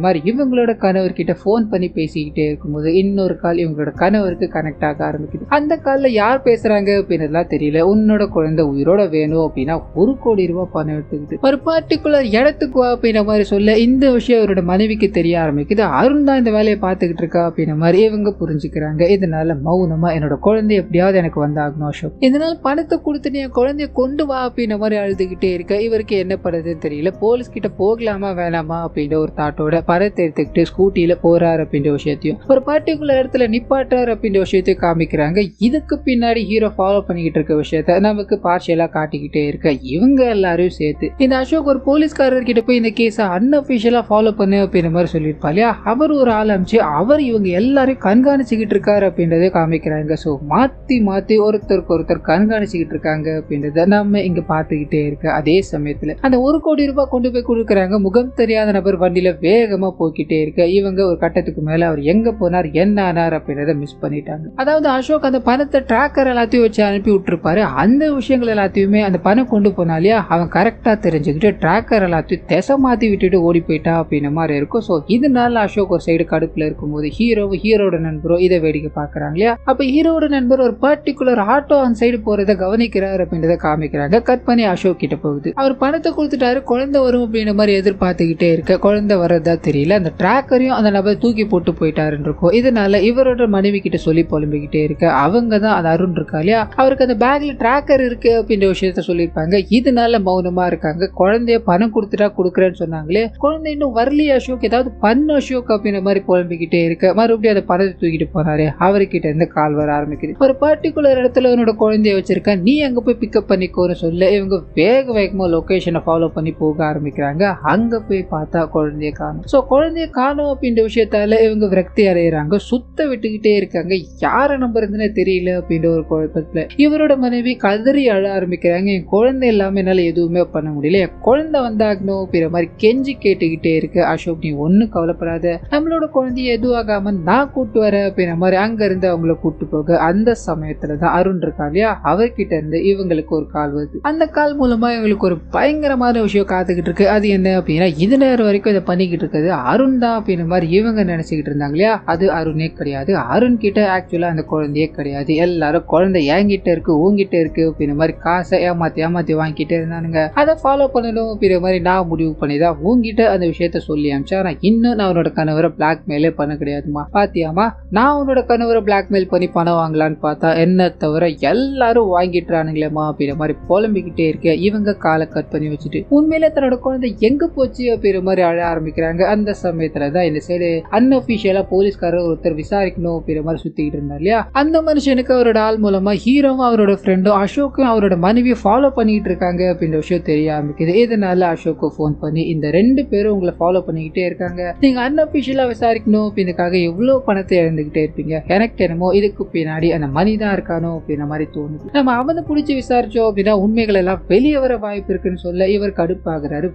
மாதிரி இவங்களோட கணவர்கிட்ட ஃபோன் பண்ணி பேசிக்கிட்டே இருக்கும்போது இன்னொரு கால் இவங்களோட கணவருக்கு கனெக்ட் ஆக ஆரம்பிக்குது. அந்த கால்ல யார் பேசுறாங்க அப்படின்றதுலாம் தெரியல. உன்னோட குழந்தை உயிரோட வேணும் அப்படின்னா 1 கோடி ரூபாய் பணம் எடுத்துக்கிட்டு ஒரு பர்டிகுலர் இடத்துக்கு வா அப்படின்ற மாதிரி சொல்ல இந்த விஷயம் அவரோட மனைவிக்கு தெரிய ஆரம்பிக்குது. அருண் தான் இந்த வேலையை பார்த்துக்கிட்டு இருக்கா அப்படின்ற மாதிரி இவங்க புரிஞ்சுக்கிறாங்க. இதனால மௌனமா என்னோட குழந்தை எப்படியாவது எனக்கு வந்தாகணும் அசோக், இதனால பணத்தை கொடுத்து என் குழந்தைய கொண்டு வா அப்படின்ற மாதிரி அழுதுகிட்டே இருக்க இவருக்கு என்ன பண்ணுறதுன்னு தெரியல. போலீஸ் கிட்ட போகலாமா வேணாமா அப்படின்ற ஒரு தாட்டோட பணத்தை எடுத்துக்கிட்டு ஸ்கூட்டியில போறாரு அப்படின்ற விஷயத்தையும் ஒரு பர்டிகுலர் இடத்துல நிப்பாட்டாரு அப்படின்ற விஷயத்தையும் காமிக்கிறாங்க. இதுக்கு பின்னாடி ஹீரோ ஃபாலோ பண்ணிக்கிட்டு இருக்க விஷயத்த நமக்கு பார்ஷியலா காட்டிக்கிட்டே இருக்க இவங்க எல்லாரையும் சேர்த்து இந்த அசோக் ஒரு போலீஸ்காரர் கிட்ட போய் இந்த கேஸை அன்அபிஷியலா ஃபாலோ பண்ணு அப்படின்ற மாதிரி சொல்லியிருப்பா இல்லையா, அவர் ஒரு ஆள் அமைச்சு அவர் இவங்க எல்லாரையும் கண்காணிச்சுக்கிட்டு இருக்காரு அப்படின்றத காமிக்கிறாங்க. ஸோ மாத்தி மாத்தி ஒருத்தருக்கு ஒருத்தர் கண்காணிச்சுக்கிட்டு இருக்காங்க அப்படின்றத நம்ம இங்க பார்த்துக்கிட்டே இருக்க அதே சமயத்துல அந்த 1 கோடி ரூபாய் கொண்டு போய் கொடுக்குறாங்க. முகம் தெரியாத நபர் வண்டியில வேகமா போய்கிட்டே இருக்க இவங்க ஒரு கட்டத்துக்கு மேல அவர் எங்க போனார் என்ன ஆனார் அப்படின்றத மிஸ் பண்ணிட்டாங்க. அதாவது அசோக் அந்த பணத்தை டிராக்கர் எல்லாத்தையும் வச்சு அனுப்பி விட்டுருப்பாரு. அந்த விஷயங்கள் எல்லாத்தையுமே அந்த பணம் கொண்டு போனாலியா அவன் கரெக்டா தெரிஞ்சுக்கிட்டு டிராக்கர் எல்லாத்தையும் திசை மாத்தி விட்டுட்டு ஓடி போயிட்டா அப்படின்ற மாதிரி இருக்கும். ஸோ இதனால அசோக் ஒரு சைடு கடுப்புல இருக்கும்போது ஹீரோட நண்பரோ இதை வேடிக்கை பாக்குறாங்க இல்லையா. அப்ப ஹீரோட நண்பர் ஒரு பர்டிகுலர் ஆட்டோ அந்த சைடு போறதை கவனிக்கிறார் அப்படின்றத காமிக்கிறாங்க. கட் பண்ணி அசோக் கிட்ட போகுது. அவர் பணத்தை கொடுத்துட்டாரு, குழந்தை வரும் அப்படின்ற மாதிரி எதிர்பார்த்துக்கிட்டே இருக்க குழந்தை வர்றதா தெரியல. அந்த டிராக்கரையும் அந்த நபர் தூக்கி போட்டு போயிட்டாருன்னு இருக்கும். இதனால இவரோட மனைவி கிட்ட சொல்லி புலம்பிக்கிட்டே இருக்க அவங்க தான் அது அருண் இருக்கா இல்லையா, அவருக்கு அந்த பேக்ல டிராக்கர் இருக்கு அப்படின்ற விஷயத்த சொல்லியிருப்பாங்க. இதனால மௌனமா இருக்காங்க. குழந்தைய பணம் கொடுத்துட்டா கொடுக்குறேன்னு சொன்னாங்களே, குழந்தை இன்னும் வரலையே அசோக், ஏதாவது பண்ணு அசோக் அப்படின்ற மாதிரி புலம்பிக்கிட்டே இருக்க மறுபடியும் அந்த பணத்தை தூக்கிட்டு போனாரு. அவர்கிட்ட இருந்து கால் வர ஆரம்பிக்குது. ஒரு பர்டிகுலர் இடத்துல உன்னோட குழந்தைய வச்சிருக்க, நீ அங்க போய் பிக்கப் பண்ணிக்கோன்னு சொல்ல இவங்க வேகமா லொகேஷனை ஃபாலோ பண்ணி போக ஆரம்பிக்கிறாங்க. அங்க போய் பார்த்தா குழந்தைய காணும். சோ குழந்தைய காணும் அப்படின்ற விஷயத்தால இவங்க விரக்தி அடைகிறாங்க. சுத்த விட்டுக்கிட்டே இருக்காங்க. யார நம்புறதுன்னு தெரியல அப்படின்ற ஒரு குழப்பத்துல இவரோட மனைவி கதறி அழ ஆரம்பிக்கிறாங்க. என் குழந்தை இல்லாம என்னால எதுவுமே பண்ண முடியல, என் குழந்தை வந்தாகணும் அப்படின்ற மாதிரி கெஞ்சி கேட்டுக்கிட்டே இருக்கு. அசோக் நீ ஒன்னும் கவலைப்படாத, நம்மளோட குழந்தைய எதுவாகாம நான் கூட்டு வரேன் அப்படின்ற மாதிரி அங்க இருந்து அவங்கள கூட்டு போக அந்த சமயத்துலதான் அருண் இருக்கா இல்லையா, அவர்கிட்ட இருந்து இவங்களுக்கு ஒரு கால் வருது. அந்த கால் மூலமா இவங்களுக்கு ஒரு பயங்கரமான விஷயம் காத்துக்கிட்டு இருக்கு. அது என்ன அப்படின்னா இது நேரம் வரைக்கும் இதை பண்ணிக்கிட்டு இருக்கிறது அருண் தான் அப்படின்ற மாதிரி இவங்க நினைச்சுக்கிட்டு இருந்தாங்க இல்லையா, அது அது அருணே கிடையாது. அருண் கிட்ட ஆக்சுவலா அந்த குழந்தையே கிடையாது. எல்லாரும் குழந்தை என்கிட்ட இருக்கு உங்ககிட்ட இருக்கு அப்படின்ற மாதிரி காசை ஏமாத்தி வாங்கிட்டே இருந்தானுங்க. அதை ஃபாலோ பண்ணணும் அப்படின்ற மாதிரி நான் முடிவு பண்ணிதான் உங்ககிட்ட அந்த விஷயத்த சொல்லி அனுப்பிச்சா. ஆனா இன்னும் நான் அவனோட கணவரை பிளாக்மெயிலே பண்ண கிடையாதுமா. பாத்தியாமா, நான் உன்னோட கணவரை பிளாக்மெயில் பண்ணி பணம் வாங்கலான்னு பார்த்தா என்ன தவிர எல்லாரும் வாங்கிட்டுறானுங்களேமா அப்படின்ற மாதிரி புலம்பிக்கிட்டே இருக்க இவங்க காலை கட் பண்ணி வச்சுட்டு உண்மையிலே தன்னோட குழந்தை எங்க போச்சு அப்படின்ற மாதிரி அழ ஆரம்பிக்கிறாங்க. அந்த சமயத்துலதான் இந்த சைடு அன்அபிஷியலா போலீஸ்காரர் ஒருத்தர் விசாரிக்கணும் அப்படின்ற மாதிரி சுத்திக்கிட்டு இருந்தார் இல்லையா. அந்த மனுஷனுக்கு அவரோட ஆள் மூலமா ஹீரோவும் அவரோட ஃப்ரெண்டும் அசோக்கும் அவரோட மனைவியை ஃபாலோ பண்ணிட்டு இருக்காங்க அப்படின்ற விஷயம் தெரிய ஆரம்பிக்குது. இதனால அசோக்கு போன் பண்ணி இந்த 2 பேரும் உங்களை ஃபாலோ பண்ணிக்கிட்டே இருக்காங்க, நீங்க அன்அபிஷியலா விசாரிக்கணும் அப்படின்றதுக்காக எவ்வளவு பணத்தை இழந்துகிட்டே இருப்பீங்க, எனக்கு என்னமோ இதுக்கு பின்னாடி அந்த மணி தான் இருக்கானோ அப்படின்ற மாதிரி தோணுது. நம்ம அவனை பிடிச்சி விசாரிச்சோம் அப்படின்னா உண்மைகள் எல்லாம் வெளியே வர வாய்ப்பு இருக்குன்னு சொல்ல இவர் கடுப்பாகிறாரு.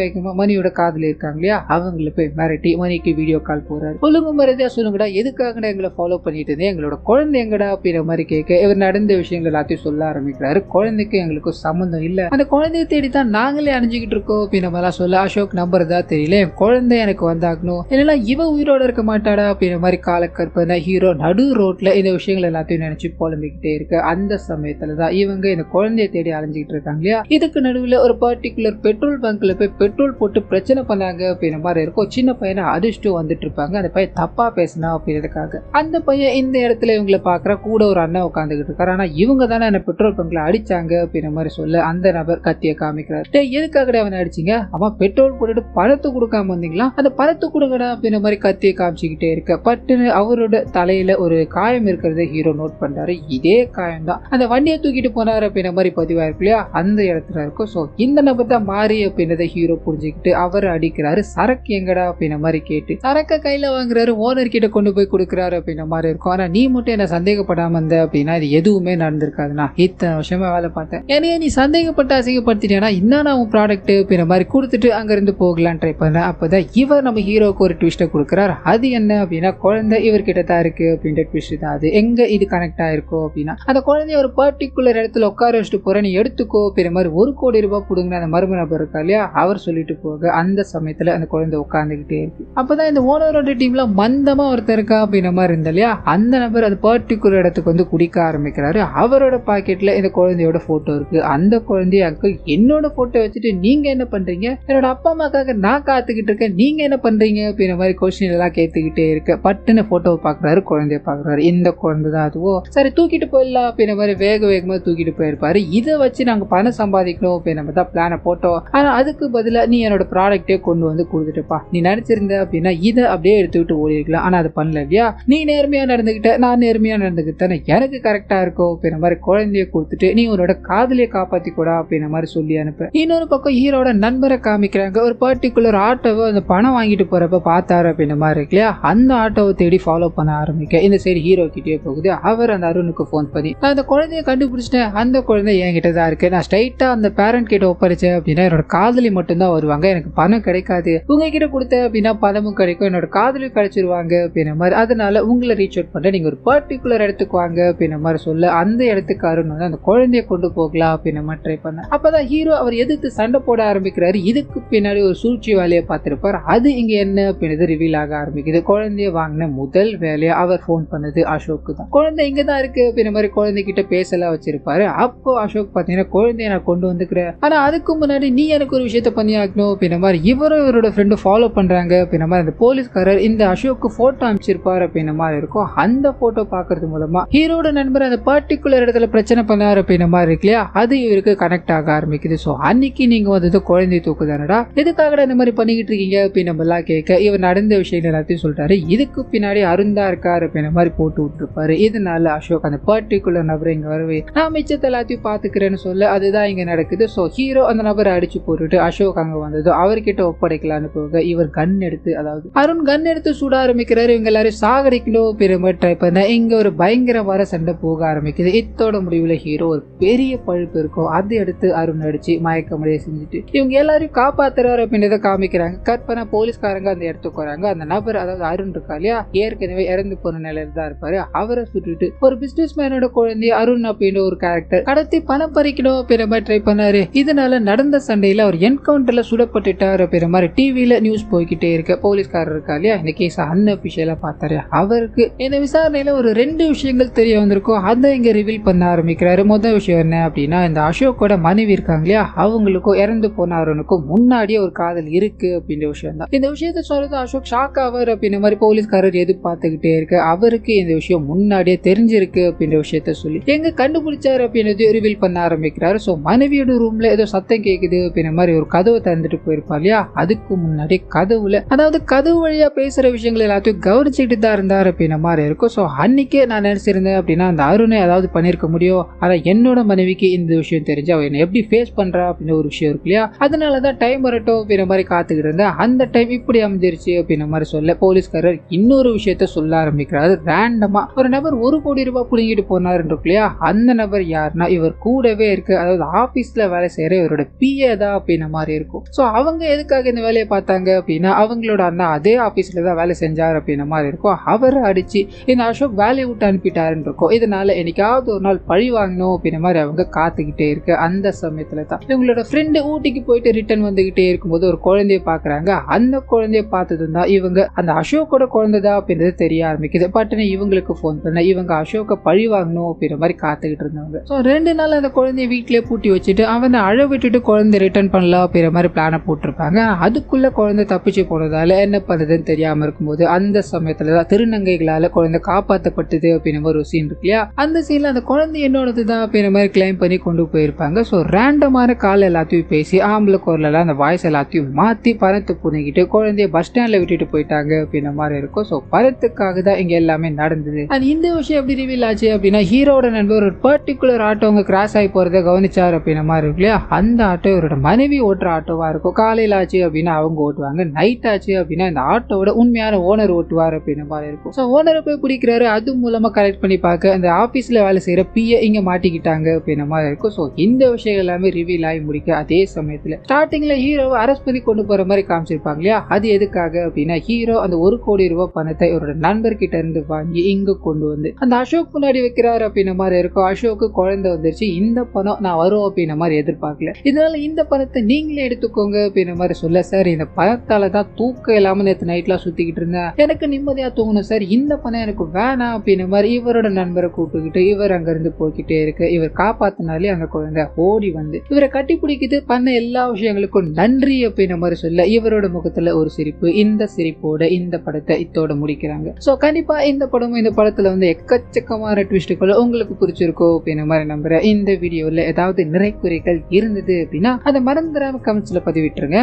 வேகமா மணியோட காதல இருக்காங்க இல்லையா, அவங்களை போய் மிரட்டி மணிக்கு வீடியோ கால் போறாரு. ஒழுங்கு மரியாதையா சொல்லுங்கடா, எதுக்காக எங்களை ஃபாலோ பண்ணிட்டு இருந்தேன், எங்களோட குழந்தை எங்கடா அப்படின்ற மாதிரி கேட்க இவர் நடந்த விஷயங்கள் எல்லாத்தையும் சொல்ல ஆரம்பிக்கிறாரு. குழந்தைக்கு எங்களுக்கு சம்பந்தம் இல்ல, அந்த குழந்தைய தேடித்தான் நாங்களே அணிஞ்சுக்கிட்டு இருக்கோம் அப்படின்ற மாதிரி சொல்ல அசோக் நம்புறதா தெரியல, என் குழந்தை எனக்கு வந்தாகணும் இல்லைன்னா இவ உயிரோட இருக்க மாட்டாடா அப்படின்ற மாதிரி கால கற்பனை. ஹீரோ நடு ரோட்ல இந்த விஷயங்கள் எல்லாத்தையும் நினைச்சு புலம்பிக்கிட்டே இருக்க அந்த சமயத்துலதான் இவங்க இந்த குழந்தைய தேடி அலைஞ்சிக்கிட்டு இருக்காங்க இல்லையா. இதுக்கு நடுவில் ஒரு பர்டிகுலர் பெட்ரோல் பங்க்ல போய் பெட்ரோல் போட்டு பிரச்சனை பண்ணாங்க அப்படின்ற மாதிரி இருக்கும். சின்ன பையனை அடிச்சுட்டு வந்துட்டு இருப்பாங்க. அந்த பையன் தப்பா பேசினா அப்படின்றதுக்காக அந்த பையன் இந்த இடத்துல இவங்களை பாக்குற கூட ஒரு அண்ணன் உட்காந்துக்கிட்டு இருக்காரு. ஆனா இவங்க தானே என்ன பெட்ரோல் பங்க்ல அடிச்சாங்க அப்படின்ற மாதிரி சொல்ல அந்த நபர் கத்திய காமிக்கிறார். எதுக்காக அவனை அடிச்சிங்க, அவன் பெட்ரோல் போட்டுட்டு பணத்தை கொடுக்காம வந்தீங்களா, அந்த பணத்தை கொடுங்கடா அப்படின்ற மாதிரி கத்திய காமிச்சுக்கிட்டே இருக்க பட்டுன்னு அவரோட தலையில ஒரு காயம் இருக்கிறத ஹீரோ நோட் பண்றாரு. இதே காயம் தான் அந்த வண்டியை தூக்கிட்டு போனாரு அப்படின்ற மாதிரி பதிவா இருக்கு இல்லையா, அந்த இடத்துல இருக்கும். சோ இந்த நபர் தான் மாறி அப்படின்றத ஹீரோ புரிஞ்சுக்கிட்டு அவர் அடிக்கிறாரு. சரக்கு எங்கடா அப்படின்ற மாதிரி கேட்டு சரக்க கையில வாங்குறாரு. ஓனர் கிட்ட கொண்டு போய் கொடுக்குறாரு அப்படின்ற மாதிரி இருக்கும். ஆனா நீ மட்டும் என்ன சந்தேகப்படாம இருந்த அப்படின்னா இது எதுவுமே நடந்திருக்காதுண்ணா, இத்தனை வருஷமா வேலை பார்த்தேன், என்னைய நீ சந்தேகப்பட்டு அசிங்கப்படுத்திட்டேன்னா இன்னும் நான் உன் ப்ராடக்ட் அப்படின்ற மாதிரி கொடுத்துட்டு அங்க இருந்து போகலான்னு ட்ரை பண்ணேன். அப்பதான் இவர் நம்ம ஹீரோக்கு ஒரு ட்விஸ்ட்டை கொடுக்குறாரு. அது என்ன அப்படின்னா குழந்தை இவர்கிட்ட தான் இருக்கு அப்படின்ற ட்விஸ்ட் தான். அது எங்க இது கனெக்ட் ஆயிருக்கும் அப்படின்னா அந்த குழந்தைய ஒரு பர்டிகுலர் இடத்துல உட்கார வச்சுட்டு போற, நீ எடுத்துக்கோ அப்படின்ற மாதிரி 1 கோடி ரூபாய் கொடுங்க அந்த மர்ம நபர் இருக்கா இல்லையா, அவர் சொல்லிட்டு போக அந்த சமயத்துல அந்த குழந்தை உட்கார்ந்துகிட்டே இருக்கு. அப்பதான் இந்த ஓனரோட டீம்ல மந்தமா ஒருத்தர் இருக்கா அப்படின்ற மாதிரி இருந்தா இல்லையா, அந்த நபர் அது பர்டிகுலர் இடத்துக்கு வந்து குடிக்க ஆரம்பிக்கிறாரு. அவரோட பாக்கெட்ல இந்த குழந்தையோட போட்டோ இருக்கு. அந்த குழந்தைய அங்கிள் என்னோட போட்டோ வச்சுட்டு நீங்க என்ன பண்றீங்க, என்னோட அப்பா அம்மாக்காக நான் காத்துக்கிட்டு இருக்கேன், நீங்க என்ன பண்றீங்க அப்படின்ற மாதிரி கொஸ்டின் எல்லாம் கேட்டுக்கிட்டே இருக்க பட்டுன்னு போட்டோவை பாக்குறாரு, குழந்தைய பாக்குறாரு. இந்த குழந்தை தான் அதுவோ, சரி தூக்கிட்டு போயிடலாம் அப்படின்ற மாதிரி வேகமா தூக்கிட்டு போயிருப்பாரு. இதை வச்சு நாங்க பணம் சம்பாதிக்கணும் அப்படின்னு தான் பிளான போட்டோம். ஆனா அதுக்கு பதிலா நீ என்னோட ப்ராடக்டே கொண்டு வந்து கொடுத்துட்டுப்பா, நீ நினைச்சிருந்த அப்படின்னா இதை அப்படியே எடுத்துக்கிட்டு ஓடி இருக்கலாம், ஆனா அது பண்ணல இல்லையா, நீ நேர்மையா நடந்துகிட்ட நான் நேர்மையா நடந்துகிட்டேன், எனக்கு கரெக்டா இருக்கும் அப்படின்ற மாதிரி குழந்தைய கொடுத்துட்டு நீ உன்னோட காதலியை காப்பாத்தி கூடா அப்படின்ற மாதிரி சொல்லி அனுப்ப. இன்னொரு பக்கம் ஹீரோட நண்பரை காமிக்கிறாங்க. ஒரு பர்டிகுலர் ஆட்டோவை அந்த பணம் வாங்கிட்டு போறப்ப பார்த்தாரு அப்படின்ற மாதிரி இருக்கு இல்லையா, அந்த ஆட்டோவை தேடி ஃபாலோ பண்ண ஆரம்பிக்க இந்த சைடு ஹீரோ கிட்டே போகுது. அவர் அந்த அருணுக்கு போன் பண்ணி நான் அந்த குழந்தைய கண்டுபிடிச்சிட்டேன், அந்த குழந்தை என்கிட்ட தான் இருக்கு, நான் ஸ்ட்ரைட்டா அந்த பேரண்ட் கிட்ட ஒப்படைச்சேன் அப்படின்னா என்னோட காதலி மட்டும்தான் வருவாங்க, எனக்கு பணம் கிடைக்காது, உங்ககிட்ட கொடுத்தேன் அப்படின்னா பணமும் கிடைக்கும், என்னோட காதலி கிடைச்சிருவாங்க அப்படின்ற மாதிரி, அதனால உங்களை ரீச் அவுட் பண்ண நீங்க ஒரு பர்டிகுலர் இடத்துக்கு வாங்க அப்படின்ற மாதிரி சொல்ல அந்த இடத்துக்கு அருண் வந்து அந்த குழந்தைய கொண்டு போகலாம் அப்படின்ற மாதிரி ட்ரை பண்ண. அப்பதான் ஹீரோ அவர் எதிர்த்து சண்டை போட ஆரம்பிக்கிறாரு. இதுக்கு பின்னாடி ஒரு சூழ்ச்சி வேலையை பார்த்திருப்பார். அது இங்க என்ன அப்படின்றது ரிவீல் ஆக ஆரம்பிக்குது. குழந்தைய வாங்கின முதல் வேலையை அவர் போன் பண்ணது அசோக்கு தான். குழந்தை இங்க தான் இருக்கு அப்படின்ற மாதிரி குழந்தை கிட்ட பேசலாம் வச்சிருப்பாரு. அப்போ அசோக் பாத்தீங்கன்னா குழந்தைய நான் கொண்டு வந்துக்கிறேன், ஆனா அதுக்கு முன்னாடி நீ எனக்கு ஒரு விஷயத்த பண்ணி ஆகணும் அப்படின்ற மாதிரி இவரும் இவரோட ஃப்ரெண்டு ஃபாலோ பண்றாங்க அப்படின்ற மாதிரி அந்த போலீஸ்காரர் இந்த அசோக்கு போட்டோ அமைச்சிருப்பாரு அப்படின்ற மாதிரி இருக்கும். அந்த போட்டோ பாக்குறது மூலமா ஹீரோட நண்பர் அந்த பர்டிகுலர் இடத்துல பிரச்சனை பண்ணாரு அப்படின்ற மாதிரி இருக்கு இல்லையா, அது இவருக்கு கனெக்ட் ஆக ஆரம்பிக்குது. சோ அன்னைக்கு நீங்க வந்து குழந்தை தூக்குதானடா, எதுக்காக இந்த மாதிரி பண்ணிக்கிட்டு இருக்கீங்க அப்படின்னு நம்ம எல்லாம் கேட்க இவர் நடந்த விஷயம் எல்லாத்தையும் சொல்றாரு. இதுக்கு பின்னாடி அருந்தா இருக்காரு அப்படின்ற மாதிரி போட்டு விட்டுருப்பாரு. இதனால அசோக் அந்த பர்டிகுலர் நபரை இங்க வரவே நான் மிச்சத்தை எல்லாத்தையும் பாத்துக்கிறேன்னு சொல்ல அதுதான் இங்க நடக்குது. சோ ஹீரோ அந்த நபரை அடிச்சு போட்டுட்டு அசோக் அங்க வந்தது அவர்கிட்ட ஒப்படைக்கலான்னு போக இவர் கன் எடுத்து, அதாவது அருண் கன் எடுத்து சுட ஆரம்பிக்கிறாரு. இவங்க எல்லாரும் சாகடிக்கணும் பெருமை ட்ரை பண்ண இங்க ஒரு பயங்கரமான சண்டை போக ஆரம்பிக்குது. இத்தோட முடிவுல ஹீரோ ஒரு பெரிய பழுப்பு இருக்கும், அதை எடுத்து அருண் அடிச்சு மயக்கமடைய செஞ்சுட்டு இவங்க எல்லாரையும் காப்பாத்துறாரு அப்படின்றத காமிக்கிறாங்க. கட் பண்ண போலீஸ்காரங்க அந்த இடத்துக்கு வராங்க. அந்த நபர் அதாவது அருண் இருக்கா இல்லையா, ஏற்கனவே இறந்து போன நிலையில தான் இருப்பாரு. அவரை சுட்டுட்டு ஒரு பிசினஸ் மேனோட குழந்தைய அருண் அப்படின்ற ஒரு கேரக்டர் கடத்தி பணம் பறிக்கணும் அப்படின்ற மாதிரி ட்ரை பண்ணாரு. இதனால நடந்த சண்டையில அவர் என்கவுண்டர்ல சுடப்பட்டுட்டாரு அப்படின்ற மாதிரி டிவில நியூஸ் போய்கிட்டே இருக்க போலீஸ்காரர் இருக்கா இல்லையா, இந்த கேஸ் அபிஷியலா பார்த்தாரு அவருக்கு இந்த விசாரணையில ஒரு 2 விஷயங்கள் தெரிய வந்திருக்கும். அதை இங்க ரிவீல் பண்ண ஆரம்பிக்கிறாரு. முதல் விஷயம் என்ன அப்படின்னா, இந்த அசோக்கோட மனைவி இருக்காங்க இல்லையா, அவங்களுக்கும் இறந்து போன அருணுக்கும் முன்னாடியே ஒரு காதல் இருக்கு அப்படின்ற விஷயம் தான். இந்த விஷயத்த சொல்றது அசோக் ஷாக் ஆவார் அப்படின்ற மாதிரி போலீஸ்காரர் எதிர்பார்த்துக்கிட்டே இருக்கு. அவருக்கு இந்த விஷயம் முன்னாடியே தெரிஞ்சிருக்கு அப்படின்ற விஷயத்த சொல்லி எங்க கண்டுபிடிச்சாரு அப்படின்றது ரிவீல் பண்ண ஆரம்பிக்கிறாரு. ஸோ மனைவியோட ரூம்ல ஏதோ சத்தம் கேட்குது அப்படின்ற மாதிரி ஒரு கதவை திறந்துட்டு போயிருப்பா இல்லையா, அதுக்கு முன்னாடி கதவுல அதாவது கதவு வழியா பேசுற விஷயங்கள் எல்லாத்தையும் கவனிச்சுட்டு தான் இருந்தார் அப்படின்ற மாதிரி இருக்கும். ஸோ அன்னைக்கே நான் நினைச்சிருந்தேன் அப்படின்னா அந்த அருணை ஏதாவது பண்ணிருக்க முடியும். ஆனா என்னோட மனைவிக்கு இந்த விஷயம் தெரிஞ்சு அவ என்ன எப்படி ஃபேஸ் பண்றா அப்படின்னு ஒரு விஷயம் இருக்கு இல்லையா, அதனாலதான் டைம் வரட்டும் அப்படின்ற மாதிரி காத்துக்கிட்டு இருந்தேன். அந்த டைம் இப்படி அமைஞ்சிருச்சு அப்படின்ற மாதிரி சொல்ல போலீஸ்காரர் இன்னொரு விஷயத்த சொல்ல ஆரம்பிக்கிறாரு. ரேண்டமா ஒரு நபர் 1 கோடி ரூபாய் புடுங்கிட்டு போனாரு இல்லையா, அந்த நபர் யாருன்னா இவர் கூடவே இருக்கு, அதாவது ஆபீஸ்ல வேலை செய்யற இவரோட பிஏ தான் அப்படின்ற மாதிரி இருக்கும். ஸோ அவங்க எதுக்காக இந்த வேலையை பார்த்தாங்க அப்படின்னா அவங்களோட அண்ணா அதே ஆபீஸ்ல தான் வேலை செஞ்சார் அப்படின்ற மாதிரி இருக்கும். அவரை அடிச்சு இந்த அசோக் வேலையை விட்டு அனுப்பிட்டாருன்னு இருக்கும். இதனால என்னைக்காவது ஒரு நாள் பழி வாங்கணும் அப்படின்ற மாதிரி அவங்க காத்துக்கிட்டே இருக்கு. அந்த சமயத்துல தான் இவங்களோட ஃப்ரெண்டு ஊட்டிக்கு போயிட்டு ரிட்டர்ன் வந்துகிட்டே இருக்கும்போது ஒரு குழந்தைய பாக்குறாங்க. அந்த குழந்தைய பார்த்ததும் தான் இவங்க அந்த அசோக்கோட குழந்தைதான் அப்படின்றது தெரிய ஆரம்பிக்குது. பட்டுன்னு இவங்களுக்கு போன் பண்ண இவங்க அசோக்க பழி வாங்கணும் அப்படின்ற மாதிரி காத்துக்கிட்டு இருந்தாங்க. ஸோ 2 நாள் அந்த குழந்தைய வீட்டிலேயே பூட்டி வச்சுட்டு அவனை அழ விட்டுட்டு குழந்தை ரிட்டர்ன் பண்ணலாம் அப்படின்ற மாதிரி பிளான போட்டிருப்பாங்க. அதுக்குள்ள குழந்தை தப்பிச்சு போனதால என்ன பண்ணுறதுன்னு தெரியாம இருக்கும்போது அந்த சமயத்துல தான் திருநங்கைகளால குழந்தை காப்பாற்றப்பட்டது அப்படின்ற ஒரு சீன் இருக்கு இல்லையா, அந்த சீன்ல அந்த குழந்தை என்னோடது தான் அப்படின்ற மாதிரி கிளைம் பண்ணி கொண்டு போயிருப்பாங்க. ஸோ ரேண்டமான கால் எல்லாத்தையும் பேசி ஆம்பளை குரல அந்த வாய்ஸ் எல்லாத்தையும் மாத்தி பணத்தை புரிஞ்சுக்கிட்டு குழந்தைய பஸ் ஸ்டாண்ட்ல விட்டுட்டு போயிட்டாங்க அப்படின்ற மாதிரி இருக்கும். ஸோ பணத்துக்காக தான் இங்க எல்லாமே நடந்தது. அண்ட் இந்த விஷயம் எப்படி ரிவீல் ஆச்சு அப்படின்னா ஹீரோட நண்பர் ஒரு பர்டிகுலர் ஆட்டோ அவங்க கிராஸ் ஆகி போறதை கவனிச்சார் அப்படின்ற மாதிரி இருக்கு இல்லையா, அந்த ஆட்டோ இவரோட மனைவி ஓட்டுற ஆட்டோவா இருக்கும். காலையில் ஆச்சு அப்படின்னா அவங்க ஓட்டுவாங்க, நைட் ஆச்சு அப்படின்னா இந்த ஆட்டோவோட உண்மையான ஓனர் ஓட்டுவார் அப்படின்ற மாதிரி இருக்கும். ஸோ ஓனரை போய் பிடிக்கிறாரு. அது மூலமா கலெக்ட் பண்ணி பார்க்க அந்த ஆபீஸ்ல வேலை செய்யற பிஏ இங்க மாட்டிக்கிட்டாங்க அப்படின்ற மாதிரி இருக்கும். ஸோ இந்த விஷயம் எல்லாமே ரிவீல் ஆகி முடிக்க அதே சமயத்துல ஸ்டார்டிங்ல ஹீரோவை அரெஸ்ட் பண்ணி கொண்டு போற மாதிரி காமிச்சிருப்பாங்க இல்லையா, அது எதுக்காக அப்படின்னா ஹீரோ அந்த 1 கோடி ரூபாய் பணத்தை இவரோட நண்பர்கிட்ட இருந்து வாங்கி இங்க கொண்டு வந்து அந்த அசோக் முன்னாடி வைக்கிறாரு அப்படின்ற மாதிரி இருக்கும். அசோக்கு குழந்தை வந்துருச்சு, இந்த பணம் நான் வரும் அப்படின்ற மாதிரி எதிர்பார்க்கல, இதனால இந்த பணத்தை நீங்களே எடுத்துக்கோங்க அப்படின்ற மாதிரி சொல்ல, சார் இந்த பணத்தால தான் தூக்கம் இல்லாம நேற்று நைட்லாம் சுத்திக்கிட்டு இருந்தேன், எனக்கு நிம்மதியா தூங்கணும் சார், இந்த பணம் எனக்கு வேணாம் அப்படின்ற மாதிரி இவரோட நண்பரை கூப்பிட்டுக்கிட்டு இவர் அங்க இருந்து போய்கிட்டே இருக்கு. இவர் காப்பாத்தினாலே அந்த குழந்தை ஓடி வந்து இவரை கட்டி பிடிக்கிட்டு பண்ண எல்லா விஷயங்களுக்கும் நன்றி அப்படின்ற மாதிரி சொல்ல இவரோட முகத்துல ஒரு சிரிப்பு. இந்த சிரிப்போட இந்த படத்தை இத்தோட முடிக்கிறாங்க. சோ கண்டிப்பா இந்த படமும் இந்த படத்துல வந்து எக்கச்சக்கமான ட்விஸ்டுகள் உங்களுக்கு பிடிச்சிருக்கோம் அப்படின்ற மாதிரி நம்புறேன். இந்த வீடியோல ஏதாவது நிறை குறைகள் இருந்தது அப்படின்னா அதை மறந்துடாம கமெண்ட்ஸ்ல பதிவிட்டுருங்க.